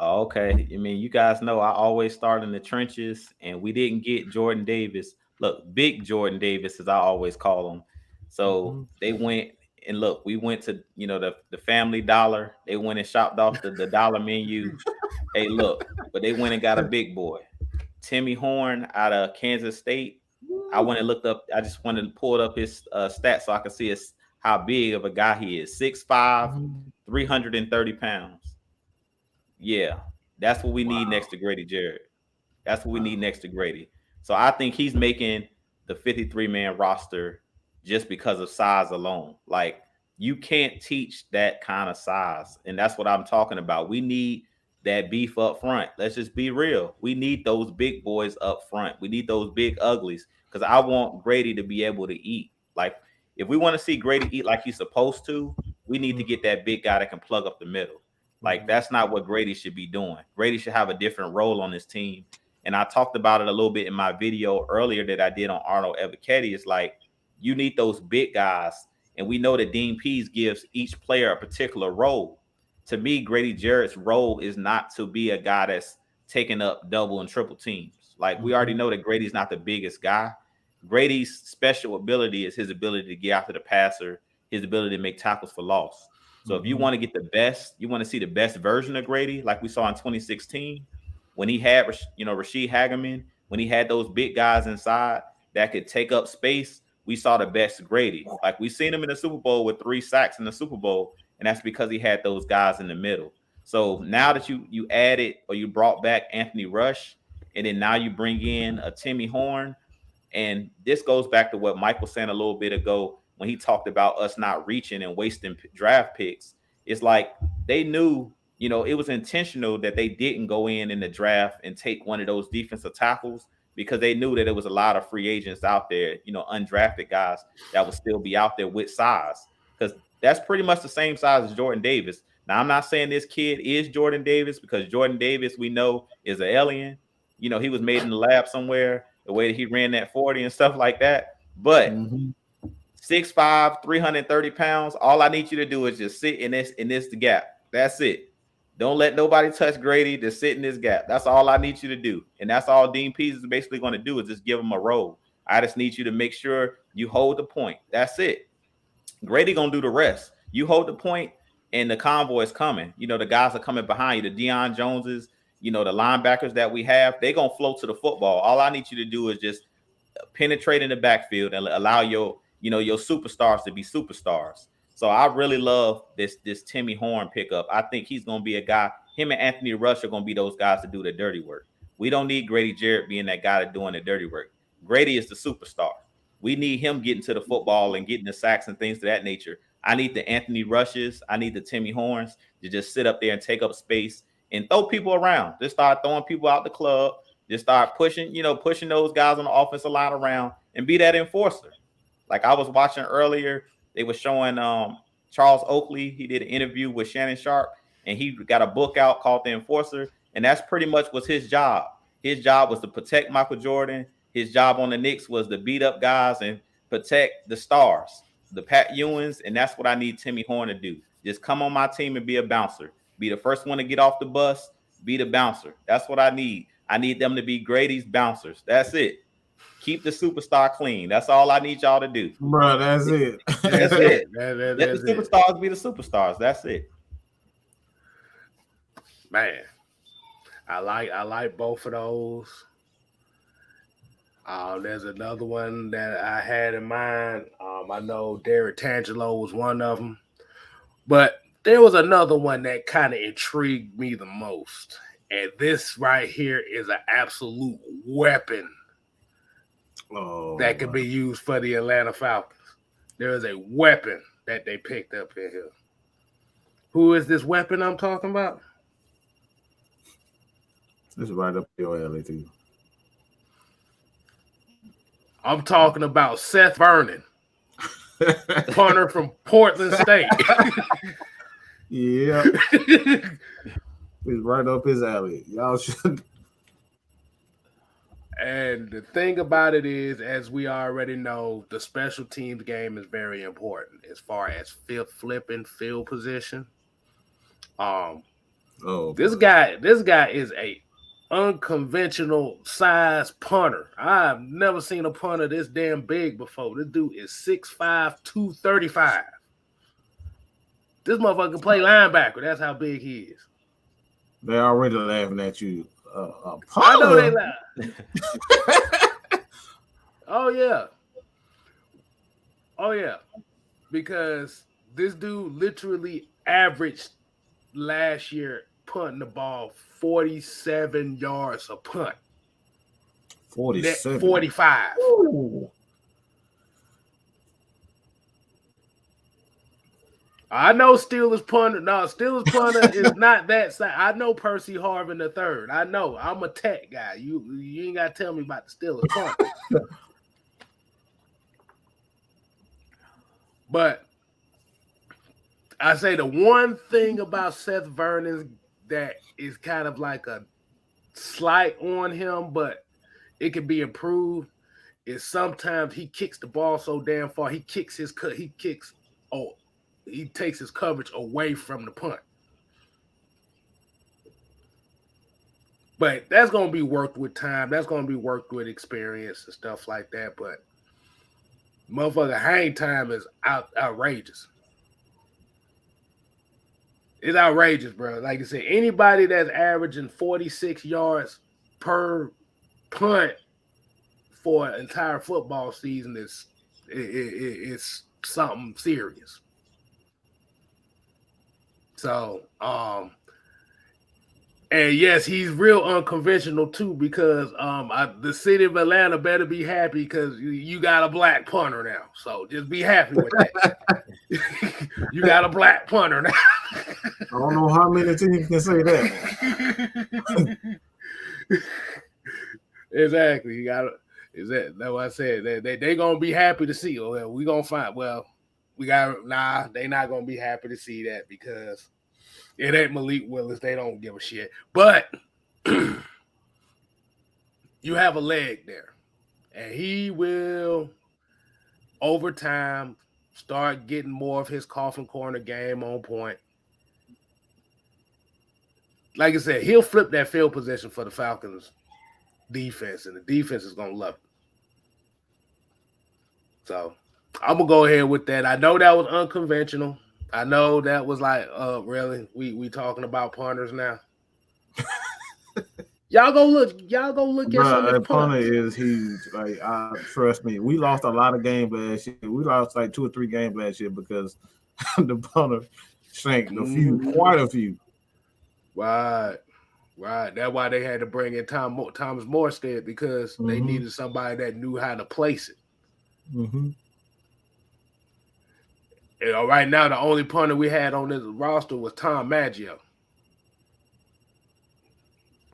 Oh, okay. I mean, you guys know I always start in the trenches, and we didn't get Jordan Davis. Look, big Jordan Davis, as I always call him. So they went And look, we went to the Family Dollar. They went and shopped off the dollar menu. Hey, look, but they went and got a big boy, Timmy Horn out of Kansas State. I went and looked up. I just wanted to pull up his stats so I can see how big of a guy he is. 6'5", 330 pounds. Yeah, that's what we need next to Grady Jarrett. That's what we need next to Grady. So I think he's making the 53-man roster just because of size alone. Like, you can't teach that kind of size. And that's what I'm talking about. We need that beef up front. Let's just be real. We need those big boys up front. We need those big uglies, because I want Grady to be able to eat. Like, if we want to see Grady eat like he's supposed to, we need to get that big guy that can plug up the middle. Like, that's not what Grady should be doing. Grady should have a different role on this team. And I talked about it a little bit in my video earlier that I did on Arnold Ebiketie. It's like, you need those big guys. And we know that Dean Pease gives each player a particular role. To me, Grady Jarrett's role is not to be a guy that's taking up double and triple teams. Like, we already know that Grady's not the biggest guy. Grady's special ability is his ability to get after the passer, his ability to make tackles for loss. So if you want to get the best, you want to see the best version of Grady, like we saw in 2016, when he had, Rasheed Hageman, when he had those big guys inside that could take up space, we saw the best Grady. Like, we seen him in the Super Bowl with 3 sacks in the Super Bowl, and that's because he had those guys in the middle. So now that you added, or you brought back Anthony Rush, and then now you bring in a Timmy Horn, and this goes back to what Mike was saying a little bit ago when he talked about us not reaching and wasting draft picks. It's like they knew, it was intentional that they didn't go in the draft and take one of those defensive tackles, because they knew that there was a lot of free agents out there, undrafted guys that would still be out there with size, because that's pretty much the same size as Jordan Davis. Now, I'm not saying this kid is Jordan Davis, because Jordan Davis, we know, is an alien. He was made in the lab somewhere, the way that he ran that 40 and stuff like that. But 6'5", 330 pounds, all I need you to do is just sit in this gap. That's it. Don't let nobody touch Grady. Just sit in this gap. That's all I need you to do. And that's all Dean Pease is basically going to do, is just give him a role. I just need you to make sure you hold the point. That's it. Grady going to do the rest. You hold the point, and the convoy is coming. The guys are coming behind you. The Deion Joneses, the linebackers that we have, they're going to float to the football. All I need you to do is just penetrate in the backfield and allow your superstars to be superstars. So I really love this Timmy Horn pickup. I think he's going to be a guy. Him and Anthony Rush are going to be those guys to do the dirty work. We don't need Grady Jarrett being that guy doing the dirty work. Grady is the superstar. We need him getting to the football and getting the sacks and things of that nature. I need the Anthony Rushes. I need the Timmy Horns to just sit up there and take up space and throw people around. Just start throwing people out the club. Just start pushing those guys on the offensive line around and be that enforcer. Like, I was watching earlier, they were showing Charles Oakley. He did an interview with Shannon Sharp, and he got a book out called The Enforcer, and that's pretty much was his job. His job was to protect Michael Jordan. His job on the Knicks was to beat up guys and protect the stars, the Pat Ewins, and that's what I need Timmy Horn to do. Just come on my team and be a bouncer. Be the first one to get off the bus. Be the bouncer. That's what I need. I need them to be Grady's bouncers. That's it. Keep the superstar clean. That's all I need y'all to do. Bro, that's it. That's it. Let the superstars be the superstars. That's it. Man, I like both of those. There's another one that I had in mind. I know Derek Tangelo was one of them, but there was another one that kind of intrigued me the most. And this right here is an absolute weapon that could be used for the Atlanta Falcons. There is a weapon that they picked up in here. Who is this weapon I'm talking about? This is right up your alley, too. I'm talking about Seth Vernon, punter from Portland State. Yeah. It's right up his alley. Y'all should. And the thing about it is, as we already know, the special teams game is very important as far as flipping field position. This guy is a unconventional size punter. I've never seen a punter this damn big before. This dude is 6'5", 235. This motherfucker can play linebacker. That's how big he is. They're already laughing at you. I know they laugh. Oh yeah. Oh yeah. Because this dude literally averaged last year punting the ball 47 yards a punt. 47. 45. Ooh. I know Steelers punter. No, Steelers punter is not that side. I know Percy Harvin III. I know. I'm a tech guy. You ain't got to tell me about the Steelers punter. But I say the one thing about Seth Vernon's that is kind of like a slight on him, but it can be improved, is sometimes he kicks the ball so damn far. He takes his coverage away from the punt. But that's going to be worked with time. That's going to be worked with experience and stuff like that. But motherfucker hang time is outrageous. It's outrageous, bro. Like I said, anybody that's averaging 46 yards per punt for an entire football season is something serious. So, and yes, he's real unconventional too because the city of Atlanta better be happy because you got a black punter now. So just be happy with that. You got a black punter now. I don't know how many teams can say that. Exactly. You got that's what I said. They gonna be happy to see. Well, we gonna find. Well, they not gonna be happy to see that because it ain't Malik Willis. They don't give a shit. But you have a leg there, and he will over time start getting more of his coffin corner game on point. Like I said, he'll flip that field position for the Falcons defense, and the defense is gonna love it. So I'm gonna go ahead with that. I know that was unconventional. I know that was like, really, we talking about punters now. Y'all go look at some of the punter is huge. Like, trust me, we lost a lot of games last year. We lost like 2 or 3 games last year because the punter sank quite a few. Right. That's why they had to bring in Thomas Morstead because they needed somebody that knew how to place it. Mm-hmm. You know, right now the only punter we had on this roster was Tom Maggio.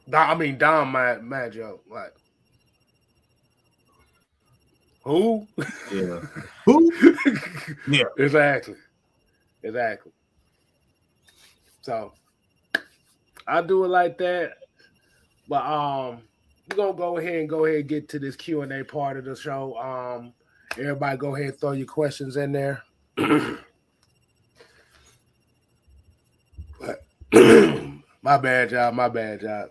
Dom Maggio. Like, who? Yeah. Who? Yeah. Exactly. So I do it like that. But we're gonna go ahead and get to this Q&A part of the show. Everybody go ahead and throw your questions in there. My bad, y'all.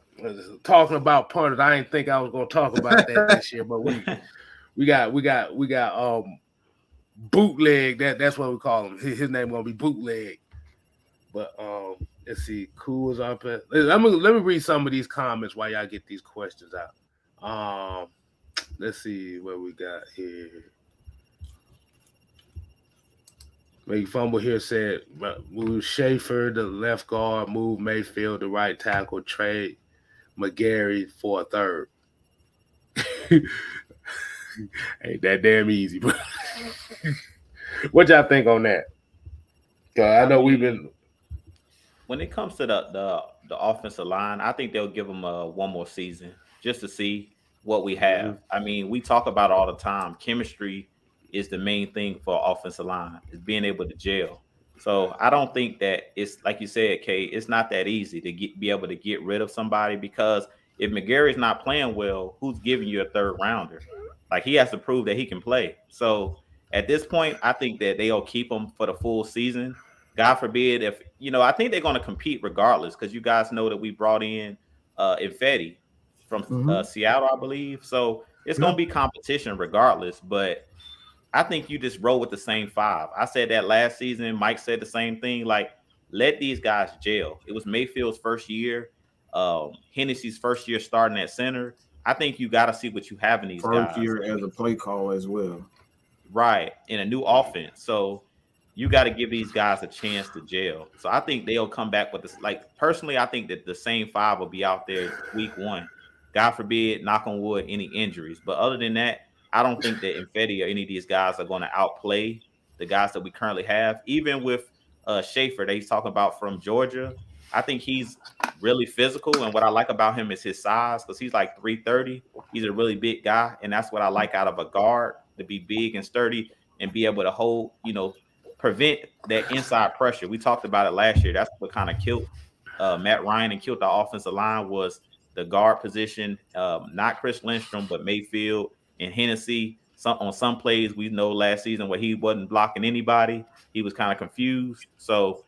Talking about punters, I didn't think I was gonna talk about that this year, but we got bootleg. That's what we call him. His name gonna be bootleg. But let's see. Cool is up. Let me read some of these comments while y'all get these questions out. Let's see what we got here. Make Fumble here said, move Schaefer, the left guard, move Mayfield, the right tackle, trade McGarry for a third. Ain't that damn easy, bro. What y'all think on that? I know we've been. When it comes to the offensive line, I think they'll give them one more season just to see what we have. I mean, we talk about it all the time. Chemistry is the main thing for offensive line, is being able to gel. So I don't think that it's like you said, Kay, it's not that easy to be able to get rid of somebody because if McGarry's not playing well, who's giving you a third rounder? Like, he has to prove that he can play. So at this point, I think that they'll keep him for the full season. God forbid if, I think they're going to compete regardless because you guys know that we brought in Infetti from Seattle, I believe. So it's going to be competition regardless. But I think you just roll with the same five. I said that last season. Mike said the same thing. Like, let these guys gel. It was Mayfield's first year, Hennessy's first year starting at center. I think you got to see what you have in these First guys. year as a play call as well. Right, in a new offense. So you got to give these guys a chance to gel. So I think they'll come back with this. Like, personally, I think that the same five will be out there week one. God forbid, knock on wood, any injuries. But other than that, I don't think that Infetti or any of these guys are going to outplay the guys that we currently have. Even with Schaefer that he's talking about from Georgia, I think he's really physical. And what I like about him is his size, because he's like 330. He's a really big guy. And that's what I like out of a guard, to be big and sturdy and be able to hold, prevent that inside pressure. We talked about it last year. That's what kind of killed Matt Ryan and killed the offensive line was the guard position. Not Chris Lindstrom, but Mayfield and Hennessy. On some plays, we know last season where he wasn't blocking anybody. He was kind of confused. So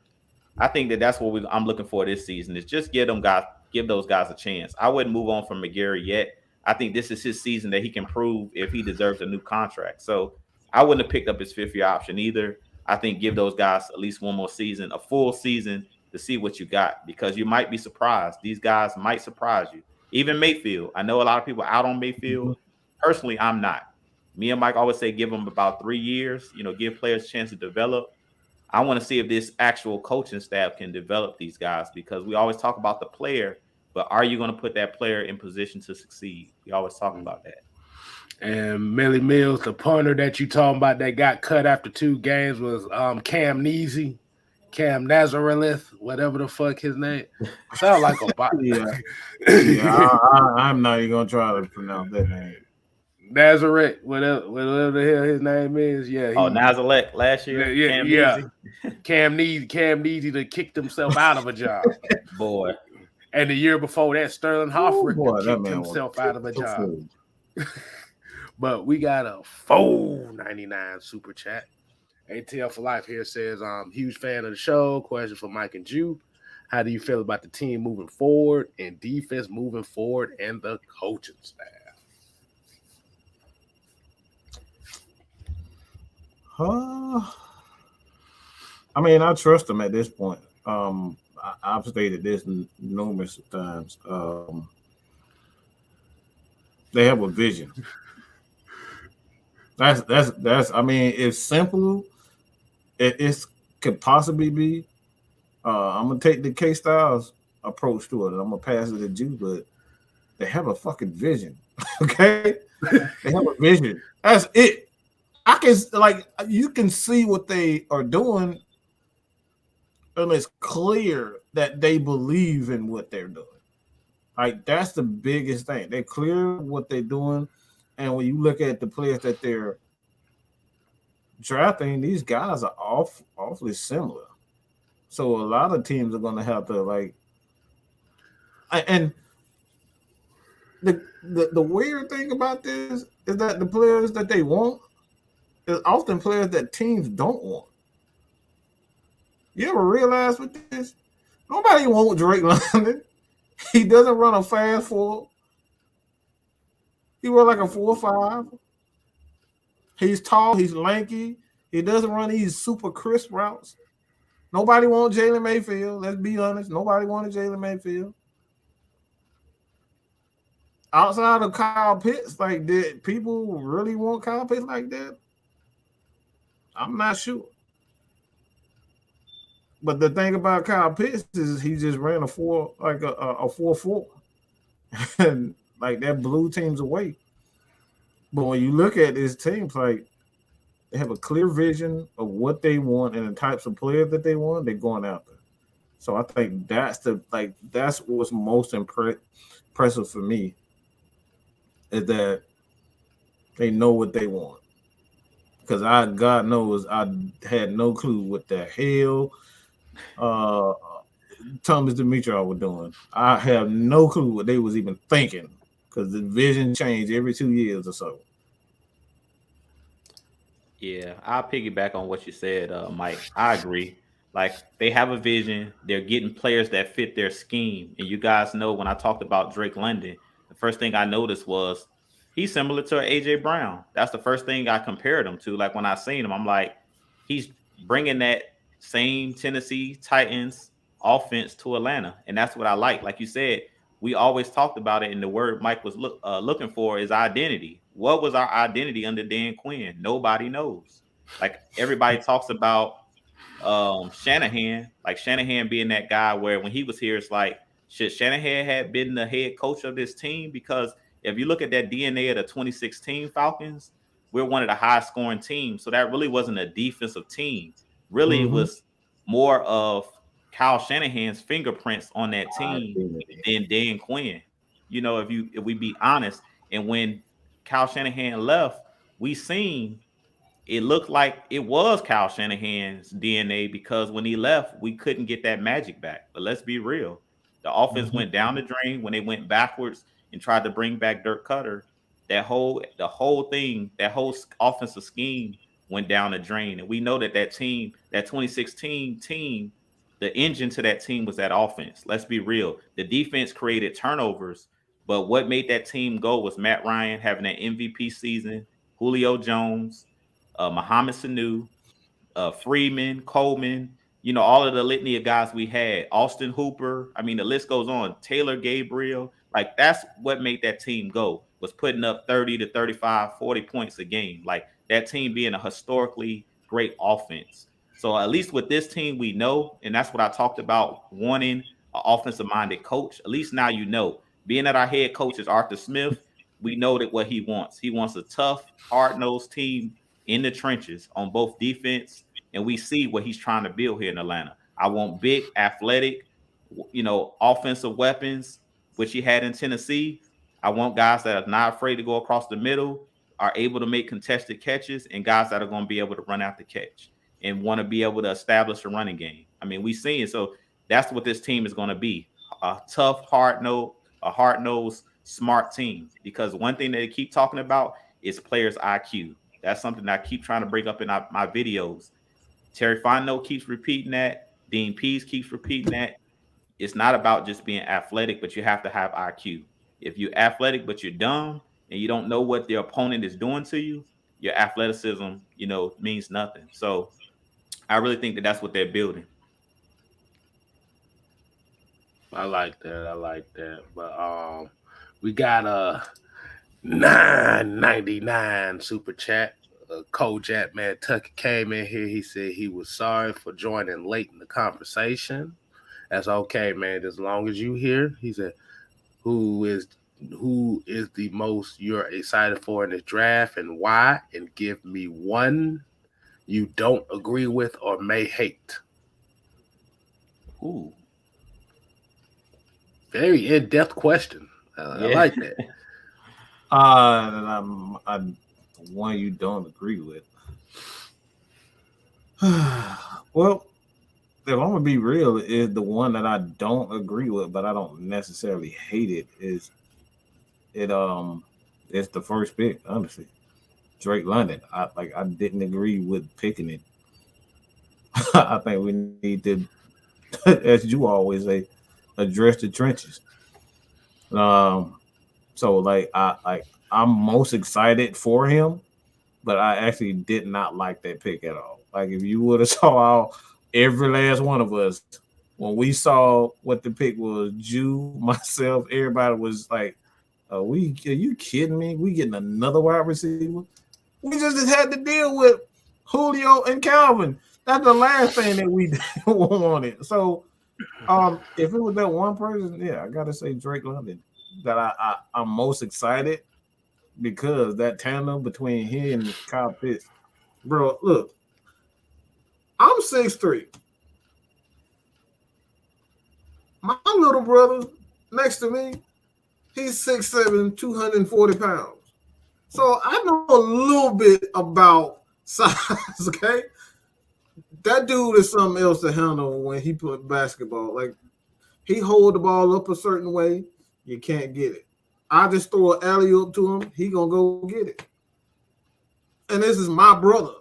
I think that's what I'm looking for this season, is just give those guys a chance. I wouldn't move on from McGarry yet. I think this is his season that he can prove if he deserves a new contract. So I wouldn't have picked up his 5th-year option either. I think give those guys at least one more season, a full season, to see what you got, because you might be surprised. These guys might surprise you. Even Mayfield. I know a lot of people out on Mayfield. Mm-hmm. Personally, I'm not. Me and Mike always say give them about 3 years, give players a chance to develop. I want to see if this actual coaching staff can develop these guys, because we always talk about the player, but are you going to put that player in position to succeed? We always talk about that. And Millie Mills, the punter that you talking about that got cut after 2 games, was Cam Nazareth, whatever the fuck his name. Sound like a bot. I'm not even gonna try to pronounce that name. Nazareth, whatever the hell his name is. Yeah. Nazareth last year. Cam Neasy that kicked himself out of a job. Boy. And the year before that, Sterling Hoffman kicked himself out of a job. But we got a $4.99 super chat. ATL for Life here says, huge fan of the show. Question for Mike and Ju. How do you feel about the team moving forward and defense moving forward and the coaching staff? I mean, I trust them at this point. I've stated this numerous times. They have a vision. That's. I mean, it's simple. It could possibly be. I'm gonna take the K-Styles approach to it, and I'm gonna pass it to Ju, but they have a fucking vision. Okay, they have a vision. That's it. You can see what they are doing, and it's clear that they believe in what they're doing. Like, that's the biggest thing. They're clear what they're doing, and when you look at the players that they're drafting, these guys are awfully similar. So a lot of teams are going to have to and the weird thing about this is that the players that they want is often players that teams don't want. You ever realize with this? Nobody wants Drake London. He doesn't run a fast 4. He runs like a 4.5. He's tall. He's lanky. He doesn't run these super crisp routes. Nobody wants Jalen Mayfield. Let's be honest. Nobody wanted Jalen Mayfield. Outside of Kyle Pitts, did people really want Kyle Pitts like that? I'm not sure. But the thing about Kyle Pitts is he just ran a 4.4. And that blew teams away. But when you look at this team, they have a clear vision of what they want and the types of players that they want, they're going after. So I think that's what's most impressive for me, is that they know what they want. Because God knows, I had no clue what the hell Thomas Dimitrov was doing. I have no clue what they was even thinking, because the vision changed every 2 years or so. Yeah, I'll piggyback on what you said, Mike. I agree. They have a vision. They're getting players that fit their scheme. And you guys know, when I talked about Drake London, the first thing I noticed was He's similar to AJ Brown. That's the first thing I compared him to. Like when I seen him, I'm like, he's bringing that same Tennessee Titans offense to Atlanta, and that's what I like. Like you said, we always talked about it, and the word Mike was looking for is identity. What was our identity under Dan Quinn? Nobody knows. Like everybody talks about Shanahan, like Shanahan being that guy where when he was here, it's like, should Shanahan have been the head coach of this team? Because if you look at that DNA of the 2016 Falcons, we're one of the highest scoring teams. So that really wasn't a defensive team. Really, it was more of Kyle Shanahan's fingerprints on that team than Dan Quinn. You know, if we be honest, and when Kyle Shanahan left, we seen it looked like it was Kyle Shanahan's DNA because when he left, we couldn't get that magic back. But let's be real. The offense went down the drain when they went backwards and tried to bring back Dirk Cutter. The whole thing, that whole offensive scheme went down the drain. And we know that team, that 2016 team, the engine to that team was that offense. Let's be real. The defense created turnovers, but what made that team go was Matt Ryan having an MVP season, Julio Jones, Mohamed Sanu, Freeman, Coleman, you know, all of the litany of guys we had, Austin Hooper. I mean, the list goes on. Taylor Gabriel. Like, that's what made that team go, was putting up 30 to 35, 40 points a game. Like, that team being a historically great offense. So at least with this team, we know, and that's what I talked about, wanting an offensive-minded coach. At least now you know. Being that our head coach is Arthur Smith, we know that what he wants. He wants a tough, hard-nosed team in the trenches on both defense, and we see what he's trying to build here in Atlanta. I want big, athletic, you know, offensive weapons, which he had in Tennessee. I want guys that are not afraid to go across the middle, are able to make contested catches, and guys that are going to be able to run out the catch and want to be able to establish a running game. I mean, we see it. So that's what this team is going to be: a tough, hard-nosed, smart team. Because one thing that they keep talking about is players' IQ. That's something that I keep trying to bring up in my videos. Terry Fontenot keeps repeating that. Dean Pease keeps repeating that. It's not about just being athletic, but you have to have IQ. If you're athletic, but you're dumb and you don't know what the opponent is doing to you, your athleticism, you know, means nothing. So I really think that that's what they're building. I like that. But we got a $9.99 super chat. Kojak Man Tucky came in here. He said he was sorry for joining late in the conversation. That's okay, man. As long as you here. He said, who is the most you're excited for in this draft and why? And give me one you don't agree with or may hate. Ooh. Very in-depth question. I like that. One you don't agree with. Well, if I'm gonna be real, is the one that I don't agree with, but I don't necessarily hate it. It's the first pick, honestly. Drake London. I didn't agree with picking it. I think we need to, as you always say, address the trenches. So like I'm most excited for him, but I actually did not like that pick at all. Like if you would have saw every last one of us when we saw what the pick was, Jew, myself, everybody was like, are you kidding me? We getting another wide receiver? We just had to deal with Julio and Calvin. That's the last thing that we wanted. So if it was that one person, yeah, I gotta say Drake London that I'm most excited because that tandem between him and Kyle Pitts. Bro, look, I'm 6'3". My little brother next to me, he's 6'7", 240 pounds. So I know a little bit about size, okay? That dude is something else to handle when he put basketball. Like, he hold the ball up a certain way, you can't get it. I just throw an alley-oop to him, he gonna go get it. And this is my brother.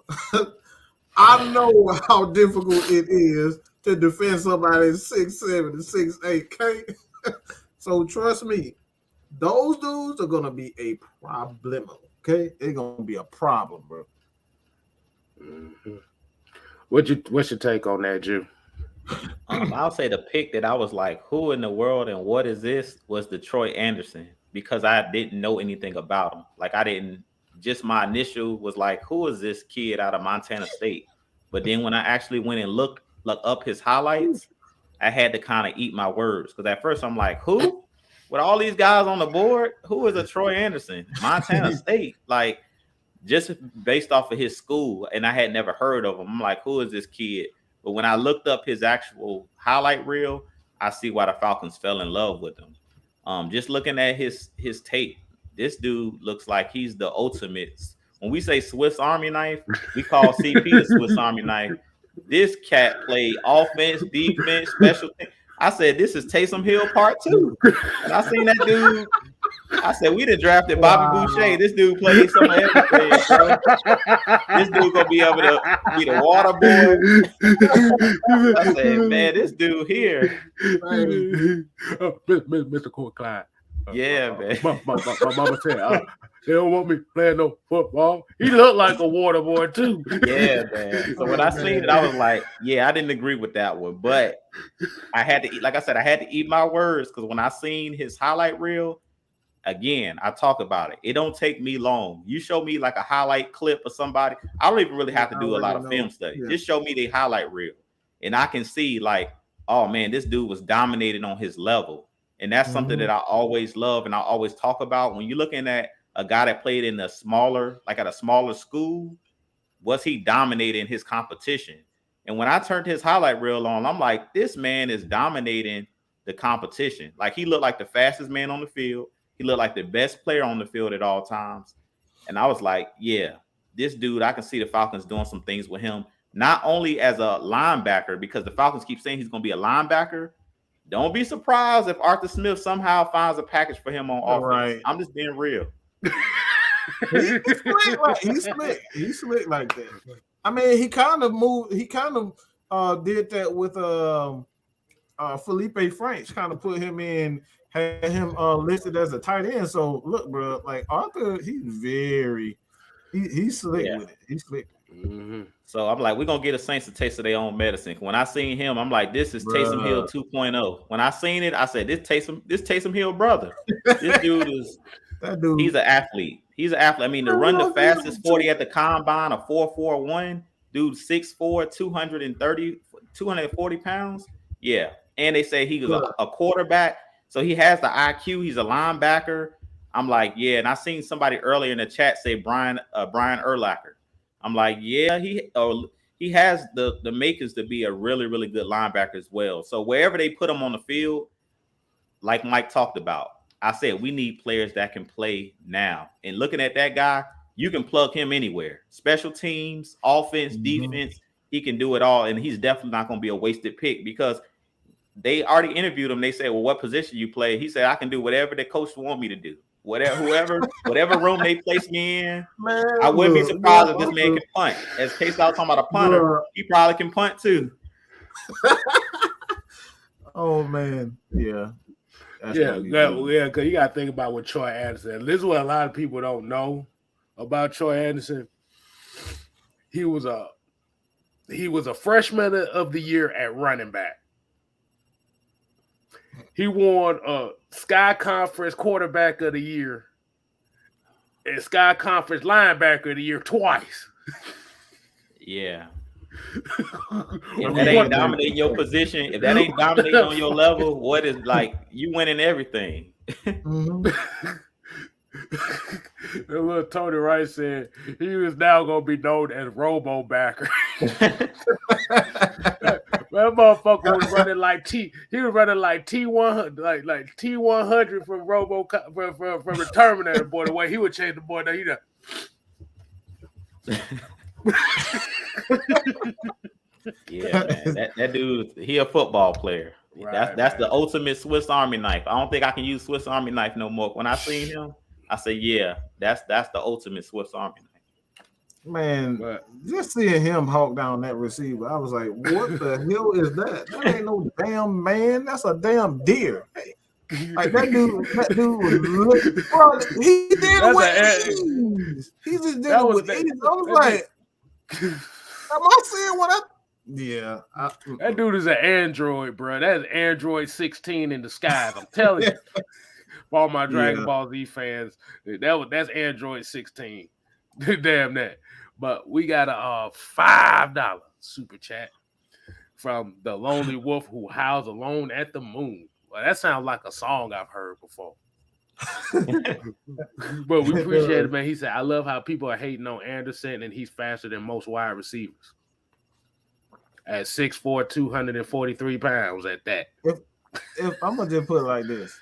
I know how difficult it is to defend somebody 6'7" and 6'8", okay? So trust me, Those dudes are gonna be a problem. Okay, they're gonna be a problem, bro. Mm-hmm. What's your take on that, Jew? I'll say the pick that I was like, who in the world and what is this was the Troy Anderson because I didn't know anything about him. Like I didn't just my initial was like, who is this kid out of Montana State? But then when I actually went and looked up his highlights, I had to kind of eat my words because at first I'm like, who? With all these guys on the board, who is a Troy Anderson? Montana State, like just based off of his school, and I had never heard of him. I'm like, who is this kid? But when I looked up his actual highlight reel, I see why the Falcons fell in love with him. Just looking at his tape, this dude looks like he's the ultimate. When we say Swiss Army knife, we call CP the Swiss Army knife. This cat played offense, defense, special things. I said, this is Taysom Hill part 2. And I seen that dude. I said, we done drafted Bobby Boucher. This dude plays some of everything, bro. This dude gonna be able to be the water boy. I said, man, this dude here. Mr. Court Clyde. Yeah, man. My mama said, they don't want me playing no football. He looked like a water boy too. Yeah, man. So when I seen it, I was like, yeah, I didn't agree with that one. But I had to eat, like I said, I had to eat my words because when I seen his highlight reel, again, I talk about it. It don't take me long. You show me like a highlight clip of somebody. I don't even really have to do a lot of film study. Just show me the highlight reel. And I can see like, oh man, this dude was dominated on his level. And that's something that I always love and I always talk about. When you're looking at a guy that played in a smaller, like at a smaller school, was he dominating his competition? And when I turned his highlight reel on, I'm like, this man is dominating the competition. Like he looked like the fastest man on the field. He looked like the best player on the field at all times. And I was like, yeah, this dude, I can see the Falcons doing some things with him, not only as a linebacker, because the Falcons keep saying he's going to be a linebacker. Don't be surprised if Arthur Smith somehow finds a package for him on offense. Right. I'm just being real. He's slick like that. I mean, he kind of moved. He kind of did that with Felipe Franks. Kind of put him in, had him listed as a tight end. So look, bro, like Arthur, he's slick with it. He's slick. Mm-hmm. So I'm like, we're gonna get a Saints a taste of their own medicine. When I seen him, I'm like, this is Taysom Hill 2.0. When I seen it, I said, this Taysom Hill brother. This dude is he's an athlete. He's an athlete. I mean, to run the fastest 40 at the combine, a 4.41, dude 6'4, 240 pounds. Yeah. And they say he was a quarterback. So he has the IQ, he's a linebacker. I'm like, yeah, and I seen somebody earlier in the chat say Brian Urlacher. I'm like, yeah, he has the makers to be a really, really good linebacker as well. So wherever they put him on the field, like Mike talked about, I said we need players that can play now. And looking at that guy, you can plug him anywhere. Special teams, offense, defense, he can do it all. And he's definitely not going to be a wasted pick because they already interviewed him. They said, well, what position you play? He said, I can do whatever the coach want me to do. Whatever room they place me in, man, I wouldn't be surprised if this man can punt. As Case I was talking about a punter, he probably can punt too. Oh man, yeah. Because you got to think about what Troy Anderson. This is what a lot of people don't know about Troy Anderson. He was a freshman of the year at running back. He won Sky Conference Quarterback of the Year and Sky Conference Linebacker of the Year twice. Yeah. If that ain't dominating your position, if that ain't dominating on your level, what is like you winning everything? The little Tony Rice said he was now gonna be known as Robo Backer. That motherfucker was running like He was running like T100, like T100 from from the Terminator. Boy, the way he would change the boy, that he done. Yeah, man. That dude, he a football player. Right, that's the ultimate Swiss Army knife. I don't think I can use Swiss Army knife no more. When I seen him, I said, yeah, that's the ultimate Swiss Army knife. Man, just seeing him hawk down that receiver, I was like, what the hell is that? That ain't no damn man. That's a damn deer. Hey, Like that dude was bro, he did it with ease. He just did it with ease. I was like, am I seeing what I? Yeah, that dude is an android, bro. That's Android 16 in disguise. I'm telling you, for all my Dragon Ball Z fans, that's Android 16. Damn that. But we got a $5 super chat from the Lonely Wolf who howls alone at the moon. Well, that sounds like a song I've heard before. But we appreciate it, man. He said, I love how people are hating on Anderson, and he's faster than most wide receivers. At 6'4", 243 pounds at that. If I'm going to just put it like this.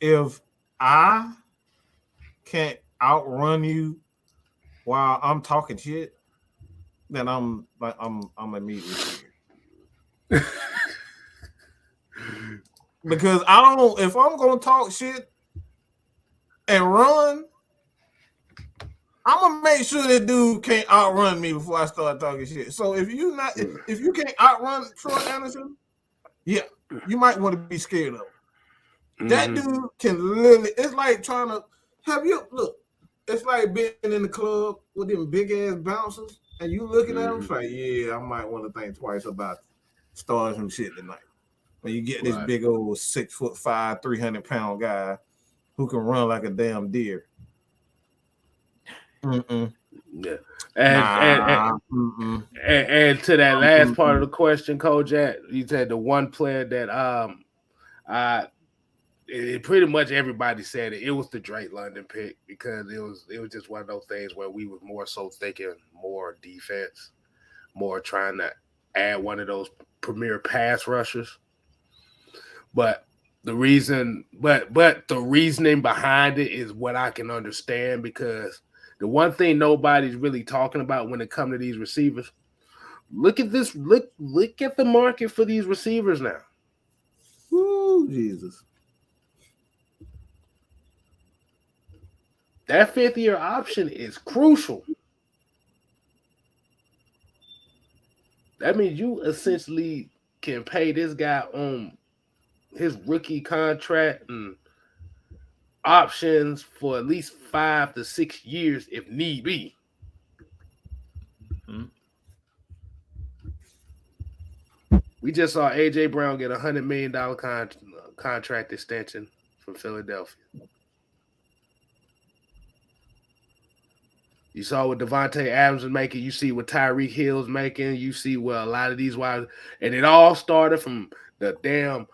If I can't outrun you while I'm talking shit, then I'm immediately scared. Because if I'm gonna talk shit and run, I'm gonna make sure that dude can't outrun me before I start talking shit. So if you can't outrun Troy Anderson, yeah, you might want to be scared of him. That dude can literally, it's like trying to it's like being in the club with them big ass bouncers and you looking at them, it's like, yeah, I might want to think twice about starting some shit tonight. When you get this big old 6'5", 300-pound guy who can run like a damn deer. Yeah. And to that last part of the question, Kojak, you said the one player that pretty much everybody said it was the Drake London pick because it was just one of those things where we was more so thinking more defense, more trying to add one of those premier pass rushers. But the reasoning behind it is what I can understand, because the one thing nobody's really talking about when it comes to these receivers, look at this, look at the market for these receivers now. Ooh, Jesus. That fifth-year option is crucial. That means you essentially can pay this guy on his rookie contract and options for at least 5 to 6 years if need be. We just saw AJ Brown get $100 million contract extension from Philadelphia. You saw what Devontae Adams is making. You see what Tyreek Hill's making. You see what a lot of these wide, and it all started from the damn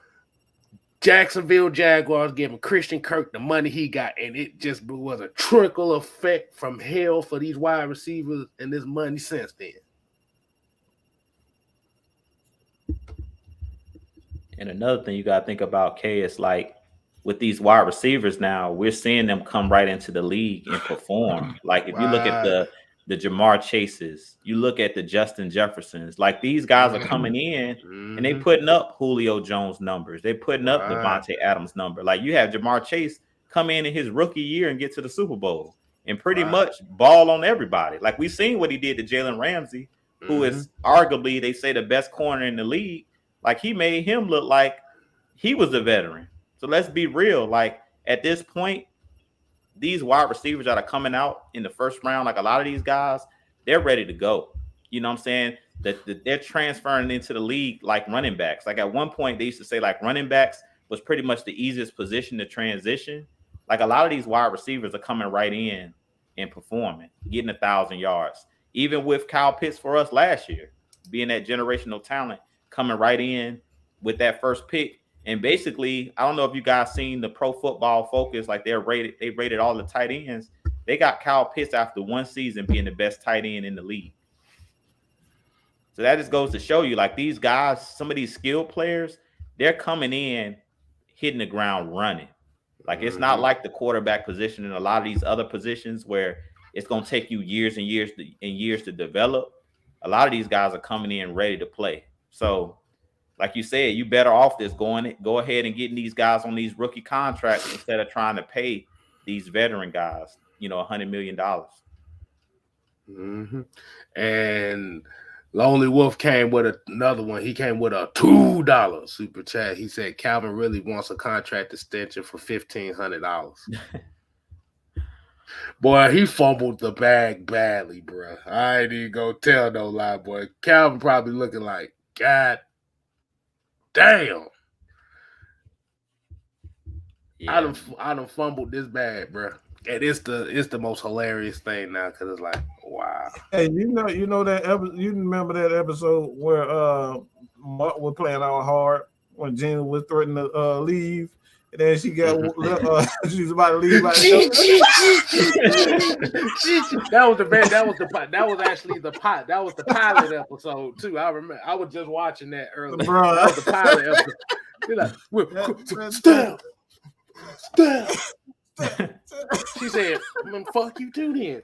Jacksonville Jaguars giving Christian Kirk the money he got, and it just was a trickle effect from hell for these wide receivers and this money since then. And another thing you got to think about, Kay, is like with these wide receivers now, we're seeing them come right into the league and perform. Like if you look at the Jamar Chases, you look at the Justin Jeffersons, like these guys are coming in and they putting up Julio Jones numbers. They putting up Devontae Adams number. Like you have Jamar Chase come in his rookie year and get to the Super Bowl and pretty much ball on everybody. Like we've seen what he did to Jalen Ramsey, who is arguably, they say, the best corner in the league. Like he made him look like he was a veteran. So let's be real. Like at this point, these wide receivers that are coming out in the first round, like a lot of these guys, they're ready to go. You know what I'm saying? That they're transferring into the league like running backs. Like at one point, they used to say like running backs was pretty much the easiest position to transition. Like a lot of these wide receivers are coming right in and performing, getting 1,000 yards. Even with Kyle Pitts for us last year, being that generational talent, coming right in with that first pick. And basically, I don't know if you guys seen the Pro Football Focus, like they rated all the tight ends. They got Kyle Pitts after one season being the best tight end in the league. So that just goes to show you, like these guys, some of these skilled players, they're coming in, hitting the ground running. Like it's not like the quarterback position and a lot of these other positions where it's going to take you years and years to develop. A lot of these guys are coming in ready to play. So like you said, you better off just go ahead and getting these guys on these rookie contracts instead of trying to pay these veteran guys, $100 million. And Lonely Wolf came with another one. He came with a $2 super chat. He said Calvin really wants a contract extension for $1,500. Boy, he fumbled the bag badly, bro. I ain't even gonna tell no lie, boy. Calvin probably looking like, God damn. Yeah. I done fumbled this bad, bro. And it's the most hilarious thing now because it's like, wow. Hey, you know that you remember that episode where Mark was playing all hard when Gina was threatening to leave, and then she got she was about to leave. That was the best. That was actually the pot. That was the pilot episode too. I remember. I was just watching that earlier. Bro. That was the pilot episode. You're like, stop. She said, "Fuck you too, then."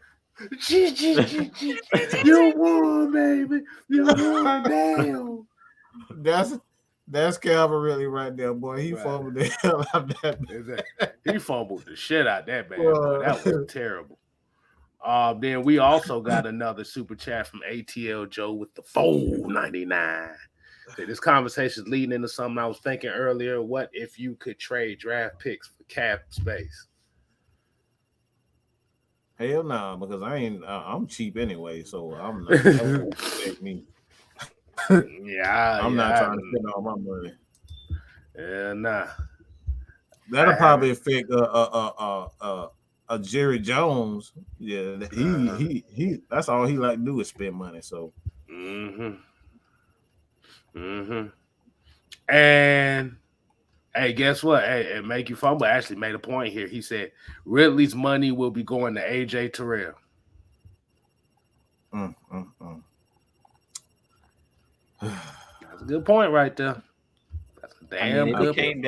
You won, baby. You won. Damn. That's Calvin really right there, boy. He fumbled the hell out of that. He fumbled the shit out that bad boy. That was terrible. Then we also got another super chat from ATL Joe with the $4.99. This conversation is leading into something I was thinking earlier. What if you could trade draft picks for cap space? Hell no, because I'm cheap anyway, so I'm not. That won't affect me. I'm not trying to spend all my money. Yeah, nah. That'll probably affect a Jerry Jones. Yeah, he that's all he like to do is spend money. So. And hey, guess what? Hey, Make You Fumble actually made a point here. He said Ridley's money will be going to AJ Terrell. That's a good point right there. That's a damn good point.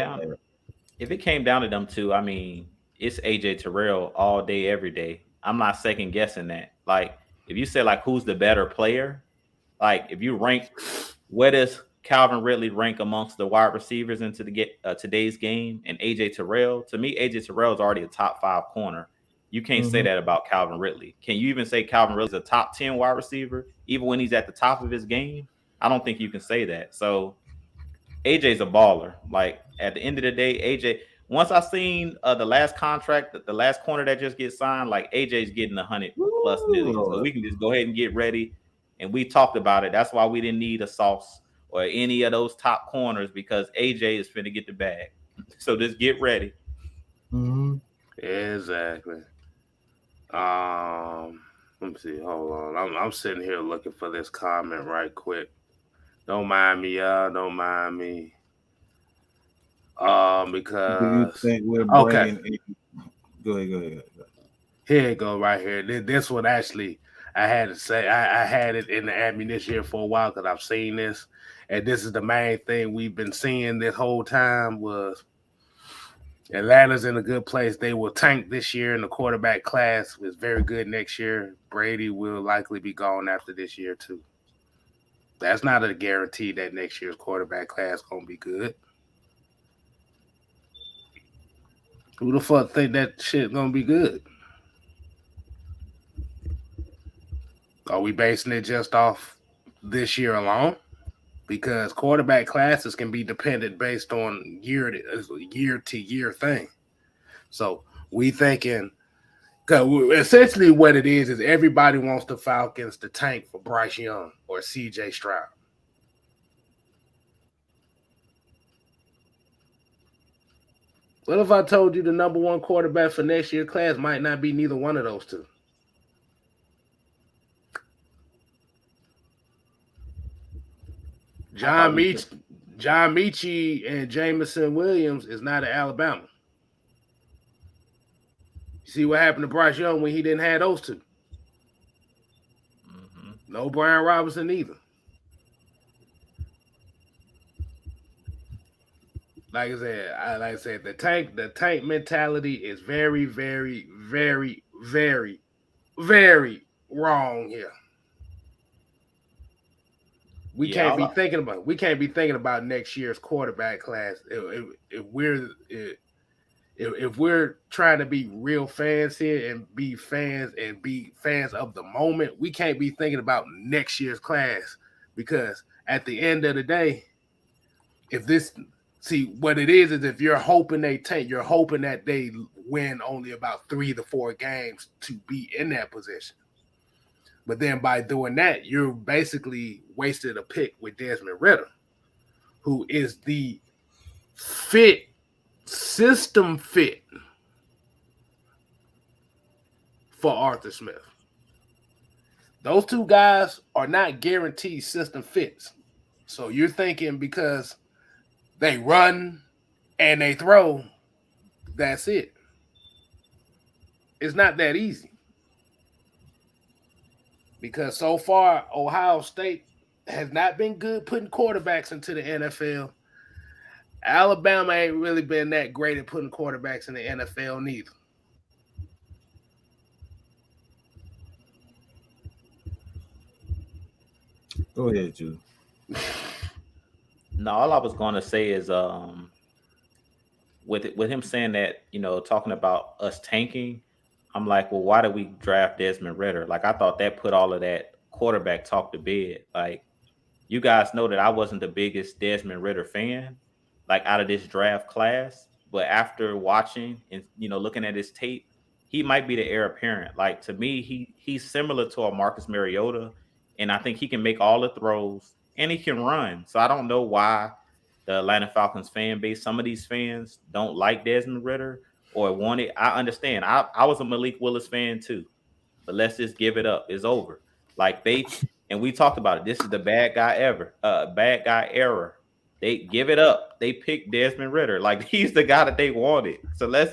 If it came down to them two, I mean, it's AJ Terrell all day, every day. I'm not second guessing that. Like, if you say like who's the better player, like if you rank, where does Calvin Ridley rank amongst the wide receivers into today's game? And AJ Terrell, to me, AJ Terrell is already a top 5 corner. You can't say that about Calvin Ridley. Can you even say Calvin Ridley is a top 10 wide receiver, even when he's at the top of his game? I don't think you can say that. So AJ's a baller. Like at the end of the day, AJ, once I seen the last contract, the last corner that just gets signed, like AJ's getting 100+ million. So we can just go ahead and get ready. And we talked about it. That's why we didn't need a Sauce or any of those top corners, because AJ is finna get the bag. So just get ready. Exactly. Let me see. Hold on. I'm sitting here looking for this comment right quick. Don't mind me, y'all. Don't mind me. Because do you think we're bringing Go ahead. Here it go right here. This one actually I had to say I had it in the ammunition here for a while because I've seen this. And this is the main thing we've been seeing this whole time was Atlanta's in a good place. They will tank this year, and the quarterback class is very good next year. Brady will likely be gone after this year too. That's not a guarantee that next year's quarterback class gonna be good. Who the fuck think that shit gonna be good? Are we basing it just off this year alone? Because quarterback classes can be dependent based on year to year thing. So we thinking, because essentially what it is everybody wants the Falcons to tank for Bryce Young or CJ Stroud. What if I told you the number one quarterback for next year's class might not be neither one of those two? John Mechie and Jameson Williams is not at Alabama. You see what happened to Bryce Young when he didn't have those two? No Brian Robinson either. Like I said, the tank mentality is very, very, very, very, very wrong here. We can't be thinking about next year's quarterback class if we're trying to be real fans here and be fans of the moment. We can't be thinking about next year's class Because at the end of the day, if this see what it is if you're hoping they tank, you're hoping that they win only about 3 to 4 games to be in that position. But then by doing that, you're basically wasted a pick with Desmond Ridder, who is the system fit for Arthur Smith. Those two guys are not guaranteed system fits. So you're thinking because they run and they throw, that's it. It's not that easy. Because so far, Ohio State has not been good putting quarterbacks into the NFL. Alabama ain't really been that great at putting quarterbacks in the NFL neither. Go ahead, Jude. No, all I was going to say is with him saying that, talking about us tanking, I'm like, well, why did we draft Desmond Ridder? Like, I thought that put all of that quarterback talk to bed. Like, you guys know that I wasn't the biggest Desmond Ridder fan, like out of this draft class. But after watching and looking at his tape, he might be the heir apparent. Like, to me, he's similar to a Marcus Mariota, and I think he can make all the throws and he can run. So I don't know why the Atlanta Falcons fan base, some of these fans don't like Desmond Ridder or want it. I understand. I was a Malik Willis fan too, but let's just give it up. It's over. Like and we talked about it. This is the bad guy era. They give it up. They picked Desmond Ridder. Like, he's the guy that they wanted. So let's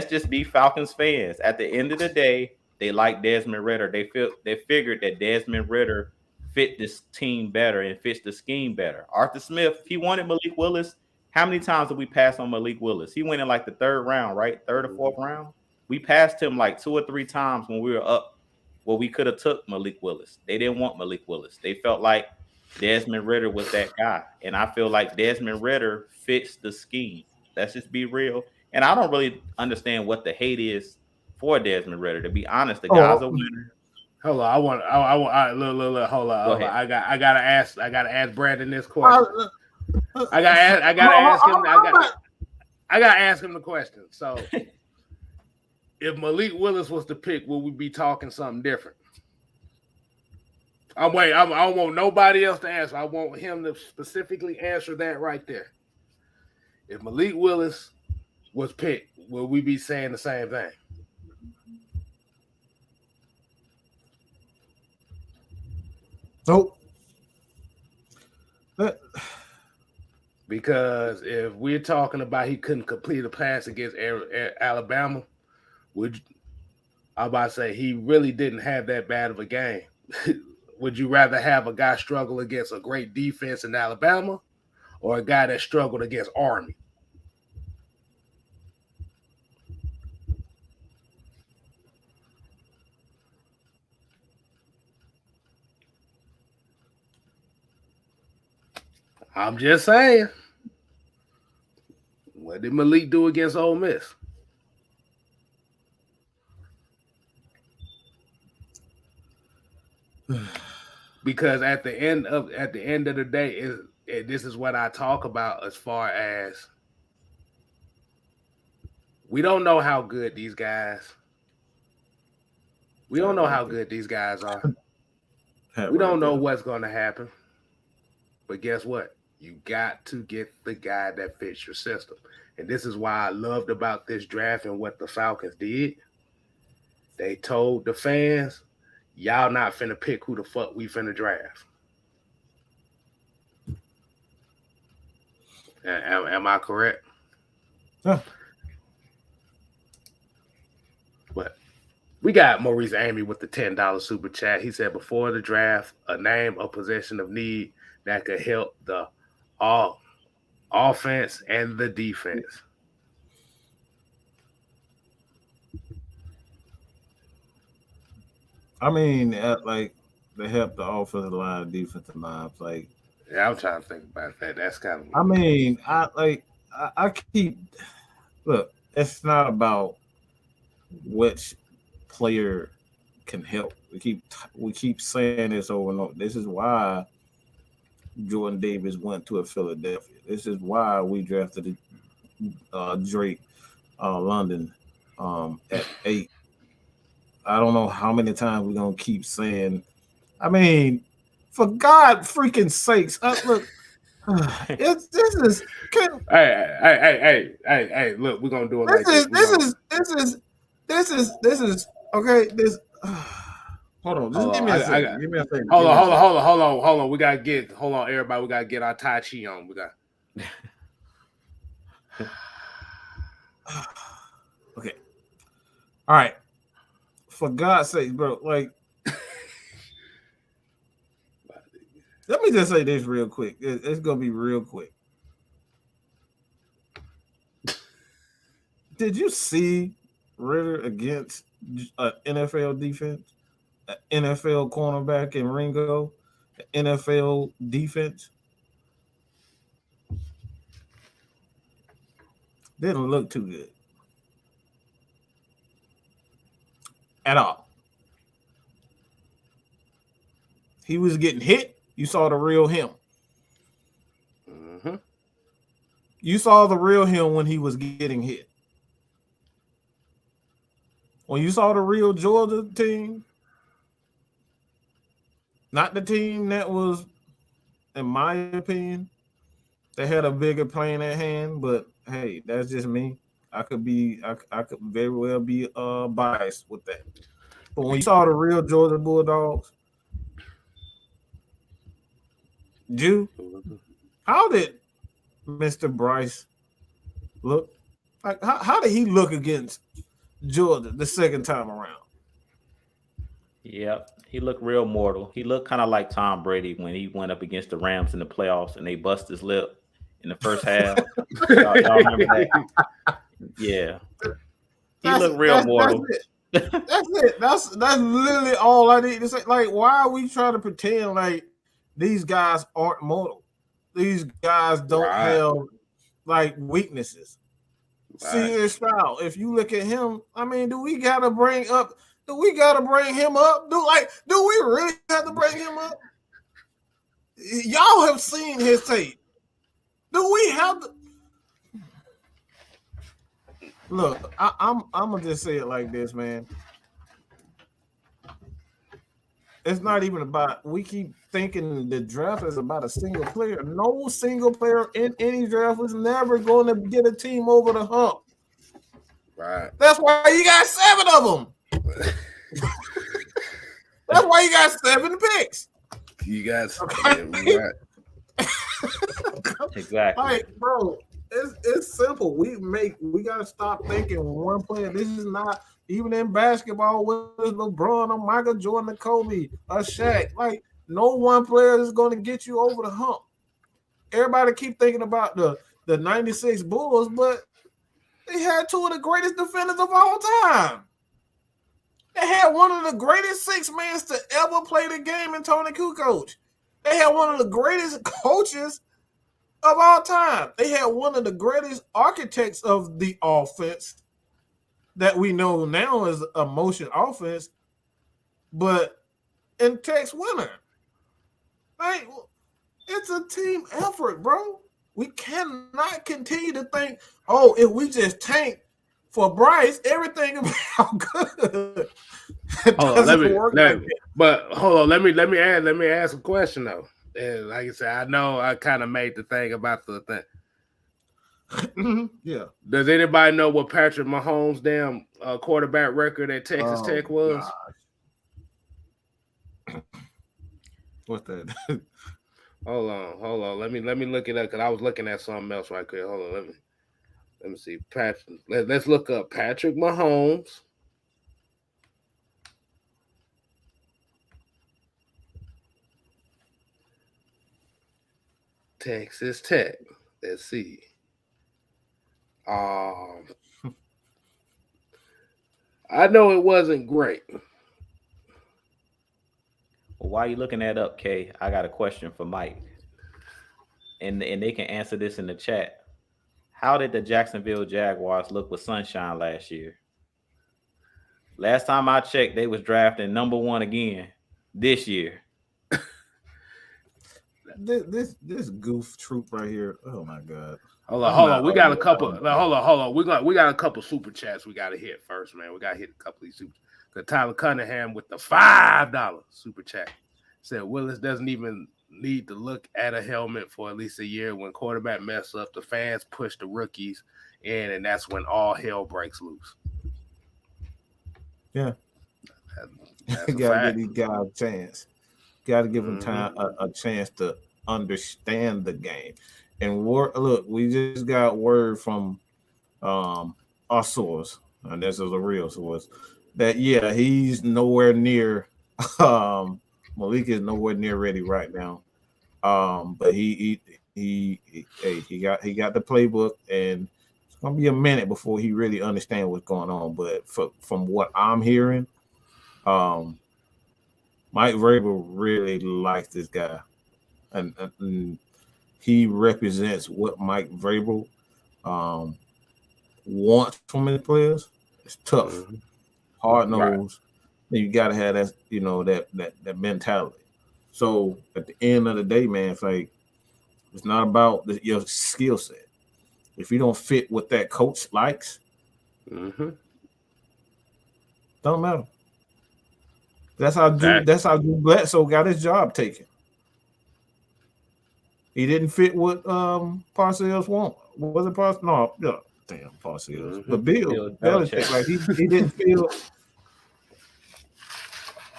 just be Falcons fans. At the end of the day, they like Desmond Ridder. They figured that Desmond Ridder fit this team better and fits the scheme better. Arthur Smith, if he wanted Malik Willis, how many times did we pass on Malik Willis? He went in like the 3rd round, right? 3rd or 4th round. We passed him like 2 or 3 times when we were up. Well, we could have took Malik Willis. They didn't want Malik Willis. They felt like Desmond Ridder was that guy. And I feel like Desmond Ridder fits the scheme. Let's just be real. And I don't really understand what the hate is for Desmond Ridder. To be honest, the guy's a winner. Hold on, I want. Look. Hold on. I gotta ask Brandon this question. I gotta ask him the question. So, if Malik Willis was the pick, would we be talking something different? I don't want nobody else to answer. I want him to specifically answer that right there. If Malik Willis was picked, will we be saying the same thing? Nope. Because if we're talking about he couldn't complete a pass against Alabama, I'm about to say he really didn't have that bad of a game. Would you rather have a guy struggle against a great defense in Alabama or a guy that struggled against Army? I'm just saying. What did Malik do against Ole Miss? Because at the end of the day, this is what I talk about as far as we don't know how good these guys. We don't know how good these guys are. We don't know what's going to happen. But guess what? You got to get the guy that fits your system. And this is why I loved about this draft and what the Falcons did. They told the fans, y'all not finna pick who the fuck we finna draft. Am I correct? Huh. But we got Maurice Amy with the $10 super chat. He said, before the draft, a name, a position of need that could help the offense and the defense. I mean, like, they help the offensive line, defensive lines. Like, yeah, I'm trying to think about that. That's kind of. I mean, I keep look. It's not about which player can help. We keep saying this over and over. This is why Jordan Davis went to Philadelphia. This is why we drafted Drake London at 8. I don't know how many times we're gonna keep saying. I mean, for God freaking sakes, look. This is. Hey! Look, we're gonna do it like this. This is okay. This. Hold on, just give me a second. Give me a second. Hold on. We gotta get. Hold on, everybody. We gotta get our Tai Chi on. We got. Okay. All right. For God's sake, bro. Like, let me just say this real quick. It's gonna be real quick. Did you see Ritter against an NFL defense, an NFL cornerback in Ringo, an NFL defense? Didn't look too good at all. He was getting hit. You saw the real him. Mm-hmm. You saw the real him when he was getting hit. When you saw the real Georgia team, not the team that was, in my opinion, they had a bigger plan at hand, but hey, that's just me. I could very well be biased with that. But when you saw the real Georgia Bulldogs, how did Mr. Bryce look? Like how did he look against Georgia the second time around? Yep. He looked real mortal. He looked kind of like Tom Brady when he went up against the Rams in the playoffs and they bust his lip in the first half. y'all remember that? Yeah. He looked real mortal. That's it. That's literally all I need to say. Like, why are we trying to pretend like these guys aren't mortal? These guys don't have like weaknesses. See style. If you look at him, I mean, do we gotta bring him up? Do we really have to bring him up? Y'all have seen his tape. Do we have to? Look, I'm gonna just say it like this, man. It's not even about. We keep thinking the draft is about a single player. No single player in any draft is never going to get a team over the hump. Right. That's why you got 7 of them. That's why you got 7 picks. You guys, right. Exactly. Like, bro, it's simple. We gotta stop thinking one player. This is not even in basketball with LeBron or Michael Jordan or Kobe or Shaq. Like, no one player is going to get you over the hump. Everybody keep thinking about the 96 Bulls, but they had 2 of the greatest defenders of all time. They had one of the greatest 6-mans to ever play the game in Tony Kukoc. They had one of the greatest coaches of all time. They had one of the greatest architects of the offense that we know now as a motion offense, but in Tex Winter. Like, it's a team effort, bro. We cannot continue to think, oh, if we just tank for Bryce, everything will be all good. Hold on, let me ask a question though. And like I said, I know I kind of made the thing about the thing. Yeah. Does anybody know what Patrick Mahomes' damn quarterback record at Texas Tech was? What's that? Hold on. Let me look it up because I was looking at something else right quick. Hold on, let me see. Patrick. Let's look up Patrick Mahomes. Texas Tech. Let's see. I know it wasn't great. Well, while you looking that up, Kay, I got a question for Mike. And they can answer this in the chat. How did the Jacksonville Jaguars look with Sunshine last year? Last time I checked, they was drafting #1 again this year. This goof troop right here. Oh my god. Hold on. We got a couple. Hold on. We got a couple super chats we got to hit first, man. We got to hit a couple of these super. Cause Tyler Cunningham with the $5 super chat said Willis doesn't even need to look at a helmet for at least a year. When quarterback mess up, the fans push the rookies in, and that's when all hell breaks loose. Yeah, that's gotta give these guys a chance. Got to give them time a chance to understand the game. And look, we just got word from our source, and this is a real source, that he's nowhere near. Malik is nowhere near ready right now. But he got the playbook, and it's gonna be a minute before he really understands what's going on. But from what I'm hearing, Mike Vrabel really likes this guy, and he represents what Mike Vrabel wants from his players. It's tough, hard nosed. Right. You gotta have that, that mentality. So at the end of the day, man, it's not about your skill set. If you don't fit what that coach likes, don't matter. That's how Drew Bledsoe got his job taken. He didn't fit what Parcells want. Was it Parcells? No, damn Parcells. But Bill Belichick, like he didn't feel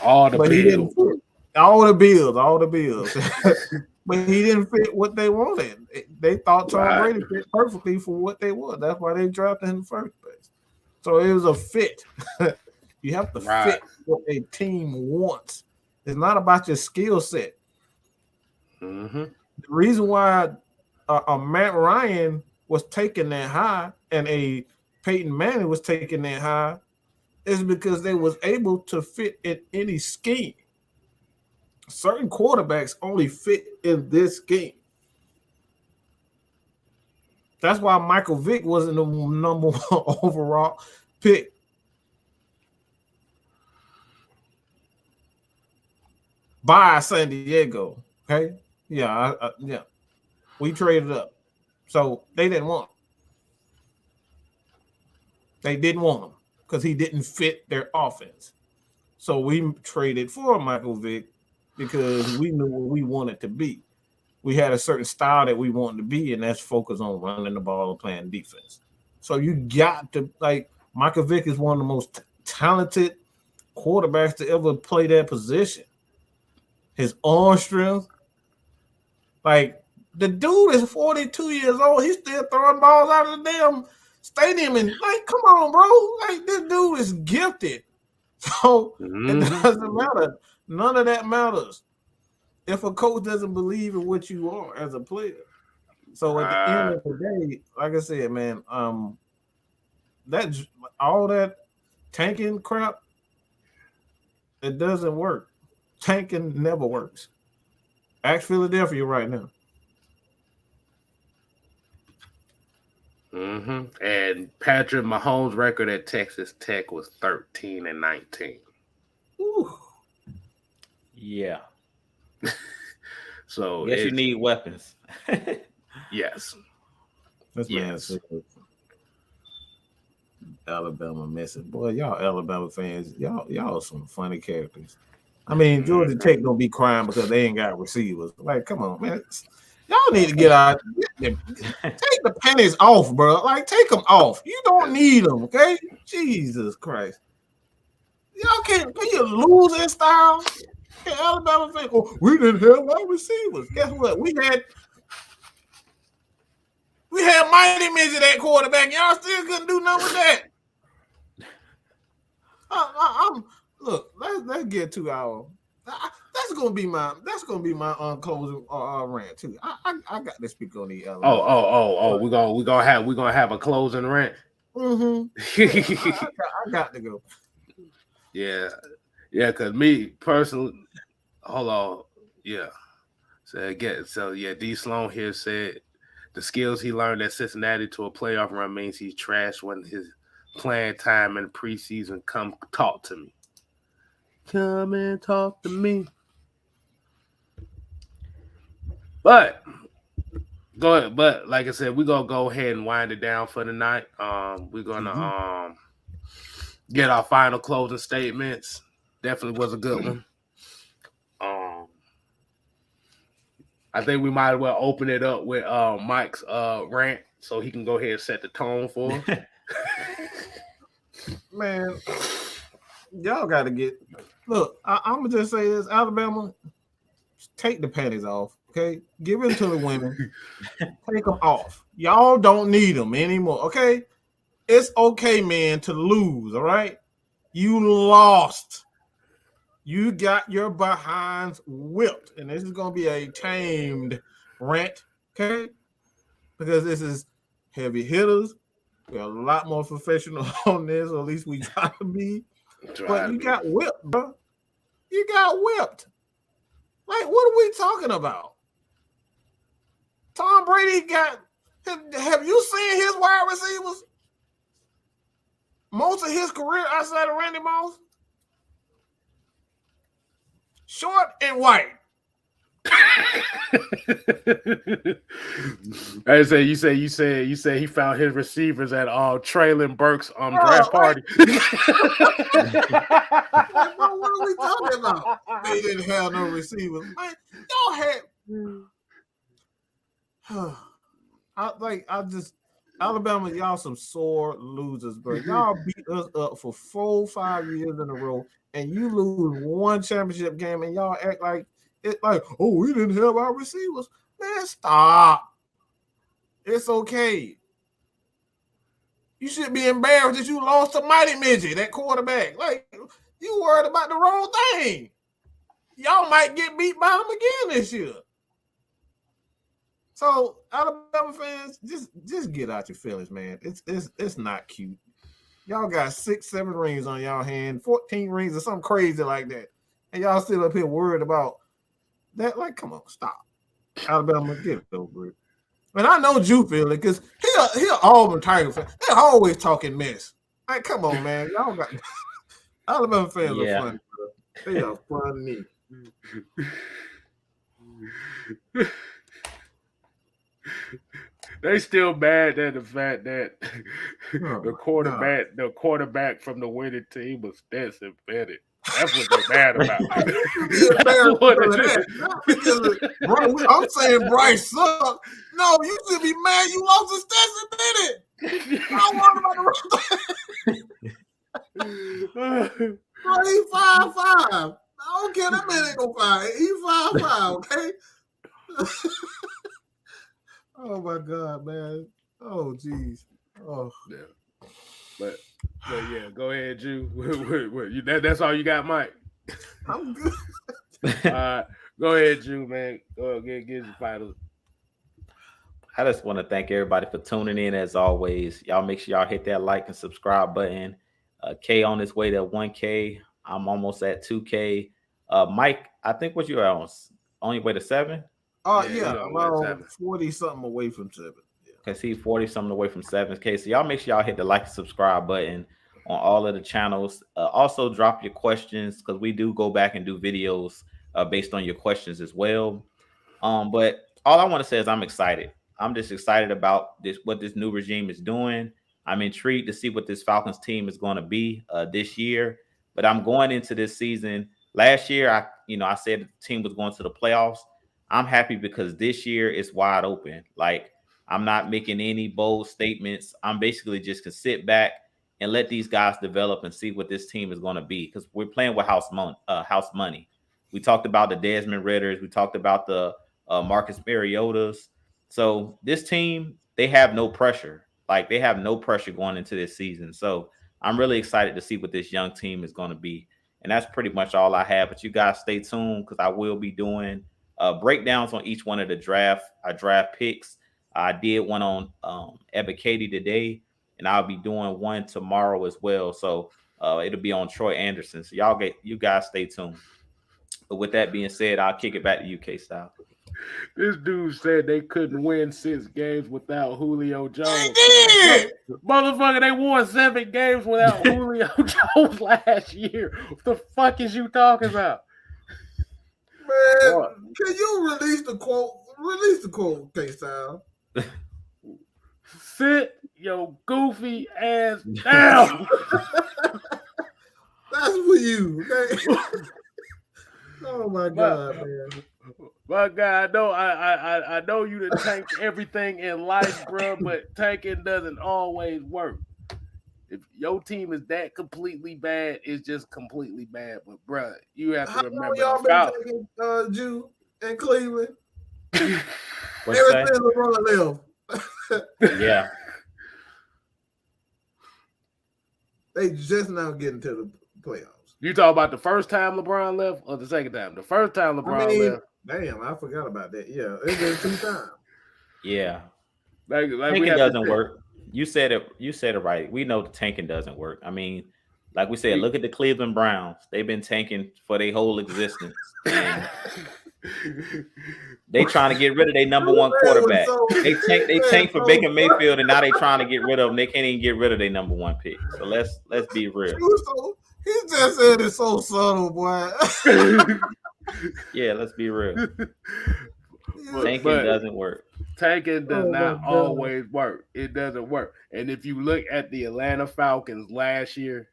all the bills. All the bills. But he didn't fit what they wanted. They thought Tom Brady fit perfectly for what they want. That's why they drafted him in the first place. So it was a fit. You have to fit what a team wants. It's not about your skill set. The reason why a Matt Ryan was taking that high and a Peyton Manning was taking that high is because they was able to fit in any scheme. Certain quarterbacks only fit in this scheme. That's why Michael Vick wasn't the number 1 overall pick. By San Diego, okay? Yeah, we traded up. So they didn't want him. They didn't want him because he didn't fit their offense. So we traded for Michael Vick because we knew what we wanted to be. We had a certain style that we wanted to be, and that's focused on running the ball and playing defense. So you got to, Michael Vick is one of the most talented quarterbacks to ever play that position. His arm strength, the dude is 42 years old. He's still throwing balls out of the damn stadium, and come on, bro. This dude is gifted. So it doesn't matter. None of that matters if a coach doesn't believe in what you are as a player. So at the end of the day, like I said, man, that all that tanking crap, it doesn't work. Tanking never works. Ask Philadelphia right now. And Patrick Mahomes' record at Texas Tech was 13-19. Ooh. Yeah. So guess you need weapons. Yes. Yes. Alabama messing. Boy, y'all Alabama fans, y'all are some funny characters. I mean, Georgia Tech don't be crying because they ain't got receivers. Come on, man. Y'all need to get out. Take the pennies off, bro. Take them off. You don't need them, okay? Jesus Christ. Y'all can you lose in style? Okay, Alabama fans, we didn't have wide receivers. Guess what? We had Mighty Midget at quarterback. Y'all still couldn't do nothing with that. Look. Let's get to our. That's gonna be my closing rant too. I got to speak on the. We're gonna have a closing rant. I got to go. Yeah. Because me personally, hold on. Yeah. D. Sloan here said the skills he learned at Cincinnati to a playoff run means he's trash when his playing time in the preseason. Come talk to me. Come and talk to me. But go ahead. But like I said, we're gonna go ahead and wind it down for the night. We're gonna get our final closing statements. Definitely was a good one. I think we might as well open it up with Mike's rant so he can go ahead and set the tone for us. Man, y'all got to get. Look, I'm gonna just say this: Alabama, take the panties off. Okay, give it to the women. Take them off. Y'all don't need them anymore. Okay, it's okay, man, to lose. All right, you lost. You got your behinds whipped, and this is gonna be a tamed rant. Okay, because this is heavy hitters. We're a lot more professional on this, or at least we try to be. But you got whipped, bro. You got whipped. Like, what are we talking about? Tom Brady got. Have you seen his wide receivers? Most of his career outside of Randy Moss, short and white. I say you say he found his receivers at Traylon Burke's draft party. Like, bro, what are we talking about? They didn't have no receivers. Like, y'all had Alabama, y'all some sore losers, bro. Y'all beat us up for 4-5 years in a row, and you lose one championship game, and y'all act like it's like, oh, we didn't have our receivers. Man, stop. It's okay. You should be embarrassed that you lost to Mighty Midget, that quarterback. Like, you worried about the wrong thing. Y'all might get beat by him again this year. So, Alabama fans, just get out your feelings, man. It's not cute. Y'all got 6-7 rings on y'all hand, 14 rings or something crazy like that. And y'all still up here worried about that. Like, come on, stop. Alabama, get it over it. And I know Jew feel it because he Auburn Tiger fan. They're always talking mess. Like, come on, man. Y'all got Alabama fans are funny, bro. They are funny. They still mad at the fact that the quarterback from the winning team was Stetson Bennett. That's what they're mad about. Bro, I'm saying Bryce sucked. No, you should be mad you lost to Stetson Bennett. I don't want about Bro, he 5'5". I don't care that man ain't gonna 5. He 5'5", okay? Oh my God, man. Oh jeez. Oh yeah. But yeah, go ahead, Jew. That's all you got, Mike. I'm good. Go ahead, Jew, man. Go ahead, get your final. I just want to thank everybody for tuning in as always. Y'all make sure y'all hit that like and subscribe button. K on his way to 1K. I'm almost at 2K. Mike, I think what you on only way to 7? Yeah, around 40 something away from 7. Okay, see 40 something away from 7K. So y'all make sure y'all hit the like and subscribe button on all of the channels. Also drop your questions because we do go back and do videos based on your questions as well. But all I want to say is I'm excited. I'm just excited about what this new regime is doing. I'm intrigued to see what this Falcons team is going to be this year. But I'm going into this season. Last year, I said the team was going to the playoffs. I'm happy because this year it's wide open. Like, I'm not making any bold statements. I'm basically just going to sit back and let these guys develop and see what this team is going to be because we're playing with house money. We talked about the Desmond Ridders. We talked about the Marcus Mariotas. So this team, they have no pressure. Like, they have no pressure going into this season. So I'm really excited to see what this young team is going to be. And that's pretty much all I have. But you guys stay tuned because I will be doing breakdowns on each one of the draft picks. I did one on Ebiketie today, and I'll be doing one tomorrow as well. So it'll be on Troy Anderson. So you guys stay tuned. But with that being said, I'll kick it back to UK style. This dude said they couldn't win 6 games without Julio Jones. did. Motherfucker, they won 7 games without Julio Jones last year. What the fuck is you talking about? Man, What? can you release the quote? Release the quote, K-Style. Sit your goofy ass down. That's for you, okay? Oh my God, man. My God, I know you to tank everything in life, bro, but tanking doesn't always work. If your team is that completely bad, it's just completely bad. But bro, you have to How long remember y'all the been Falcons. taking Jew in Cleveland? What's Ever that? since LeBron left. Yeah. They just now getting to the playoffs. You talk about the first time LeBron left or the second time? The first time LeBron left. Damn, I forgot about that. Yeah, it's been 2 times. Yeah. Like we Tanking have doesn't to work. You said it right. We know the tanking doesn't work. I mean, like we said, look at the Cleveland Browns. They've been tanking for their whole existence. And they trying to get rid of their number one quarterback. They tank for Baker Mayfield, and now they trying to get rid of them. They can't even get rid of their number one pick. So let's be real. He just said it's so subtle, boy. Yeah, let's be real. Tanking doesn't work. Tanking does not always work. It doesn't work. And if you look at the Atlanta Falcons last year,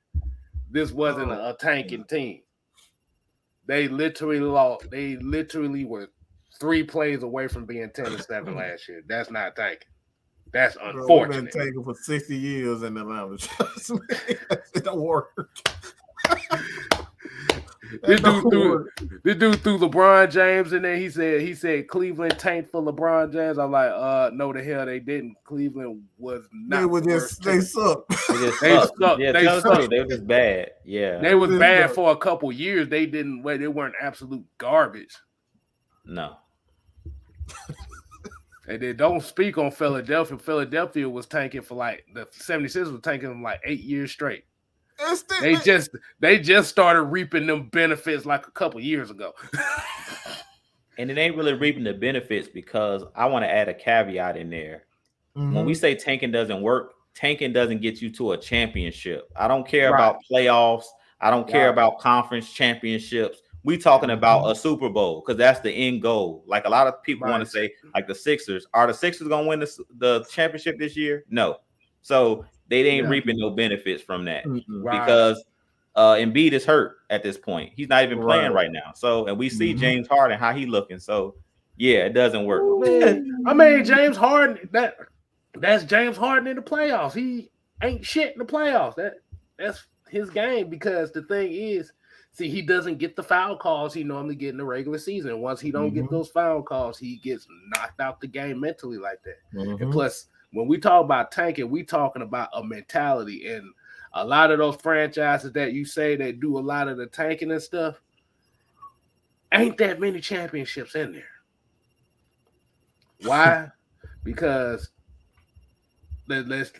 this wasn't a tanking team. They literally lost. They literally were 3 plays away from being 10-7 last year. That's not tanking. That's unfortunate. We've been tanking for 60 years in Atlanta. It don't work. This dude threw LeBron James in there. He said Cleveland tanked for LeBron James. I'm like, no, the hell they didn't. Cleveland was not. They sucked. They sucked. Yeah, they sucked. They were just bad. Yeah, they was bad for a couple years. They weren't absolute garbage. No. And then don't speak on Philadelphia. Philadelphia was tanking for the 76ers was tanking them 8 years straight. They just started reaping them benefits a couple years ago. And it ain't really reaping the benefits because I want to add a caveat in there. Mm-hmm. When we say tanking doesn't work, tanking doesn't get you to a championship. I don't care about playoffs. I don't care about conference championships. We talking about a Super Bowl because that's the end goal. Like a lot of people want to say, like the Sixers. Are the Sixers going to win the championship this year? No. So they ain't reaping no benefits from that because Embiid is hurt at this point. He's not even playing right now. So, and we see James Harden, how he looking. So, yeah, it doesn't work. I mean, James Harden, that's James Harden in the playoffs. He ain't shit in the playoffs. That's his game because the thing is, see, he doesn't get the foul calls he normally get in the regular season. Once he don't get those foul calls, he gets knocked out the game mentally like that. And plus, when we talk about tanking, we talking about a mentality. And a lot of those franchises that you say that do a lot of the tanking and stuff, ain't that many championships in there. Why? Because let's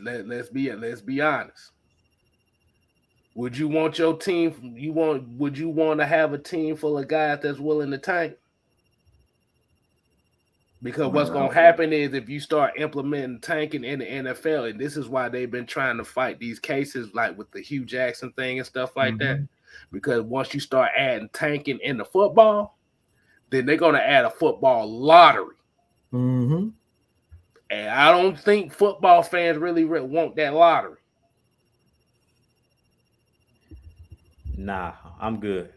be honest. Would you want your team? Would you want to have a team full of guys that's willing to tank? Because what's going to happen is if you start implementing tanking in the NFL, and this is why they've been trying to fight these cases like with the Hugh Jackson thing and stuff like that. Because once you start adding tanking in the football, then they're going to add a football lottery. And I don't think football fans really want that lottery. Nah, I'm good.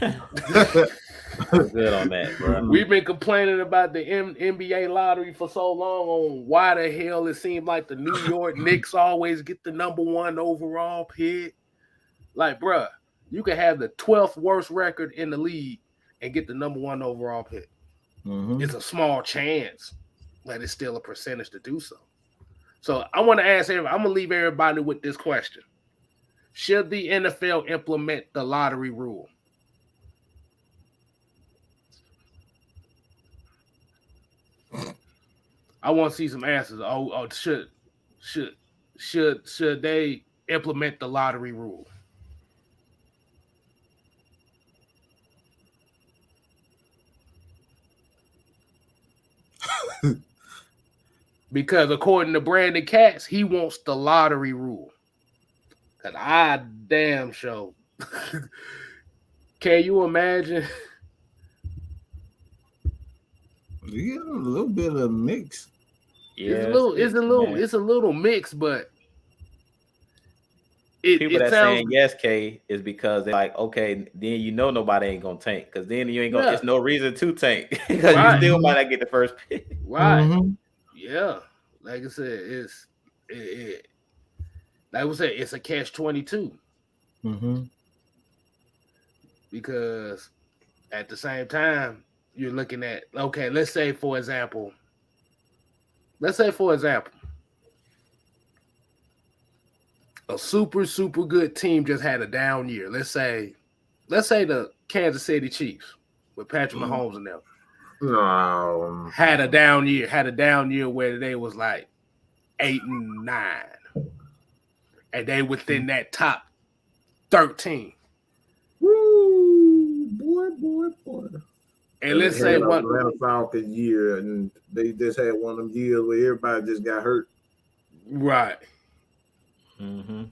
I'm good on that, bro. We've been complaining about the NBA lottery for so long on why the hell it seemed like the New York Knicks always get the number 1 overall pick. Like, bruh, you can have the 12th worst record in the league and get the number 1 overall pick. It's a small chance, but it's still a percentage to do so. So I want to ask everybody, I'm going to leave everybody with this question. Should the NFL implement the lottery rule? I want to see some answers. Should they implement the lottery rule? Because according to Brandon Katz, he wants the lottery rule. Cause I damn sure. Can you imagine? Yeah, a little bit of mix. Yeah, It's a little mixed, but people it that sounds saying yes, K, is because they're like, okay, then you know nobody ain't gonna tank, because then you ain't gonna. Yeah. It's no reason to tank because Right. you still might not get the first pick. right. Mm-hmm. Yeah. Like I said, like I said, it's a catch-22. Mm-hmm. Because at the same time, you're looking at, okay, let's say for example, a super good team just had a down year. Let's say the Kansas City Chiefs with Patrick Mahomes and them had a down year where they was like 8-9, and they within that top 13. Woo, boy. And let's say one Atlanta Falcons year, and they just had one of them years where everybody just got hurt. Right. Mm-hmm.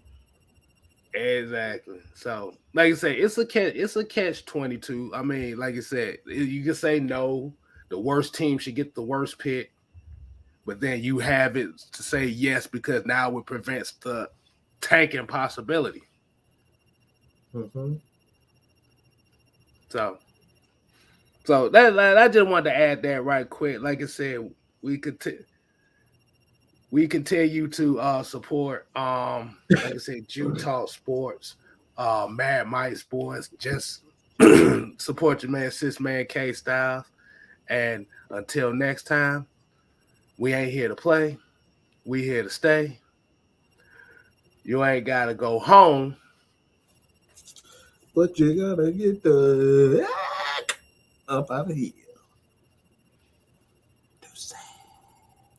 Exactly. So, like I say, it's a catch-22. I mean, like I said, you can say no. The worst team should get the worst pick, but then you have it to say yes because now it prevents the tanking possibility. Mm-hmm. So that I just wanted to add that right quick. Like I said, we continue to support like I said, Utah Sports, Mad Mike Sports. Just support your man Sis Man K Styles. And until next time, we ain't here to play. We here to stay. You ain't gotta go home, but you gotta get the up out of here.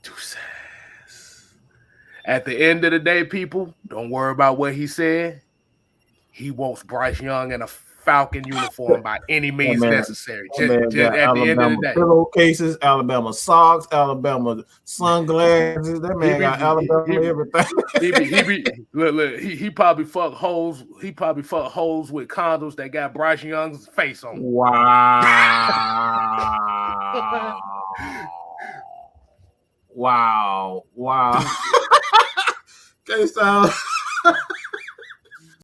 Deuces. At the end of the day, people, don't worry about what he said. He wants Bryce Young in a Falcon uniform by any means necessary. Just at the end of the day. Pillowcases, Alabama socks, Alabama sunglasses. That man got Alabama everything. He probably fuck holes. He probably fuck holes with condoms that got Bryce Young's face on. Wow. wow. K-Style.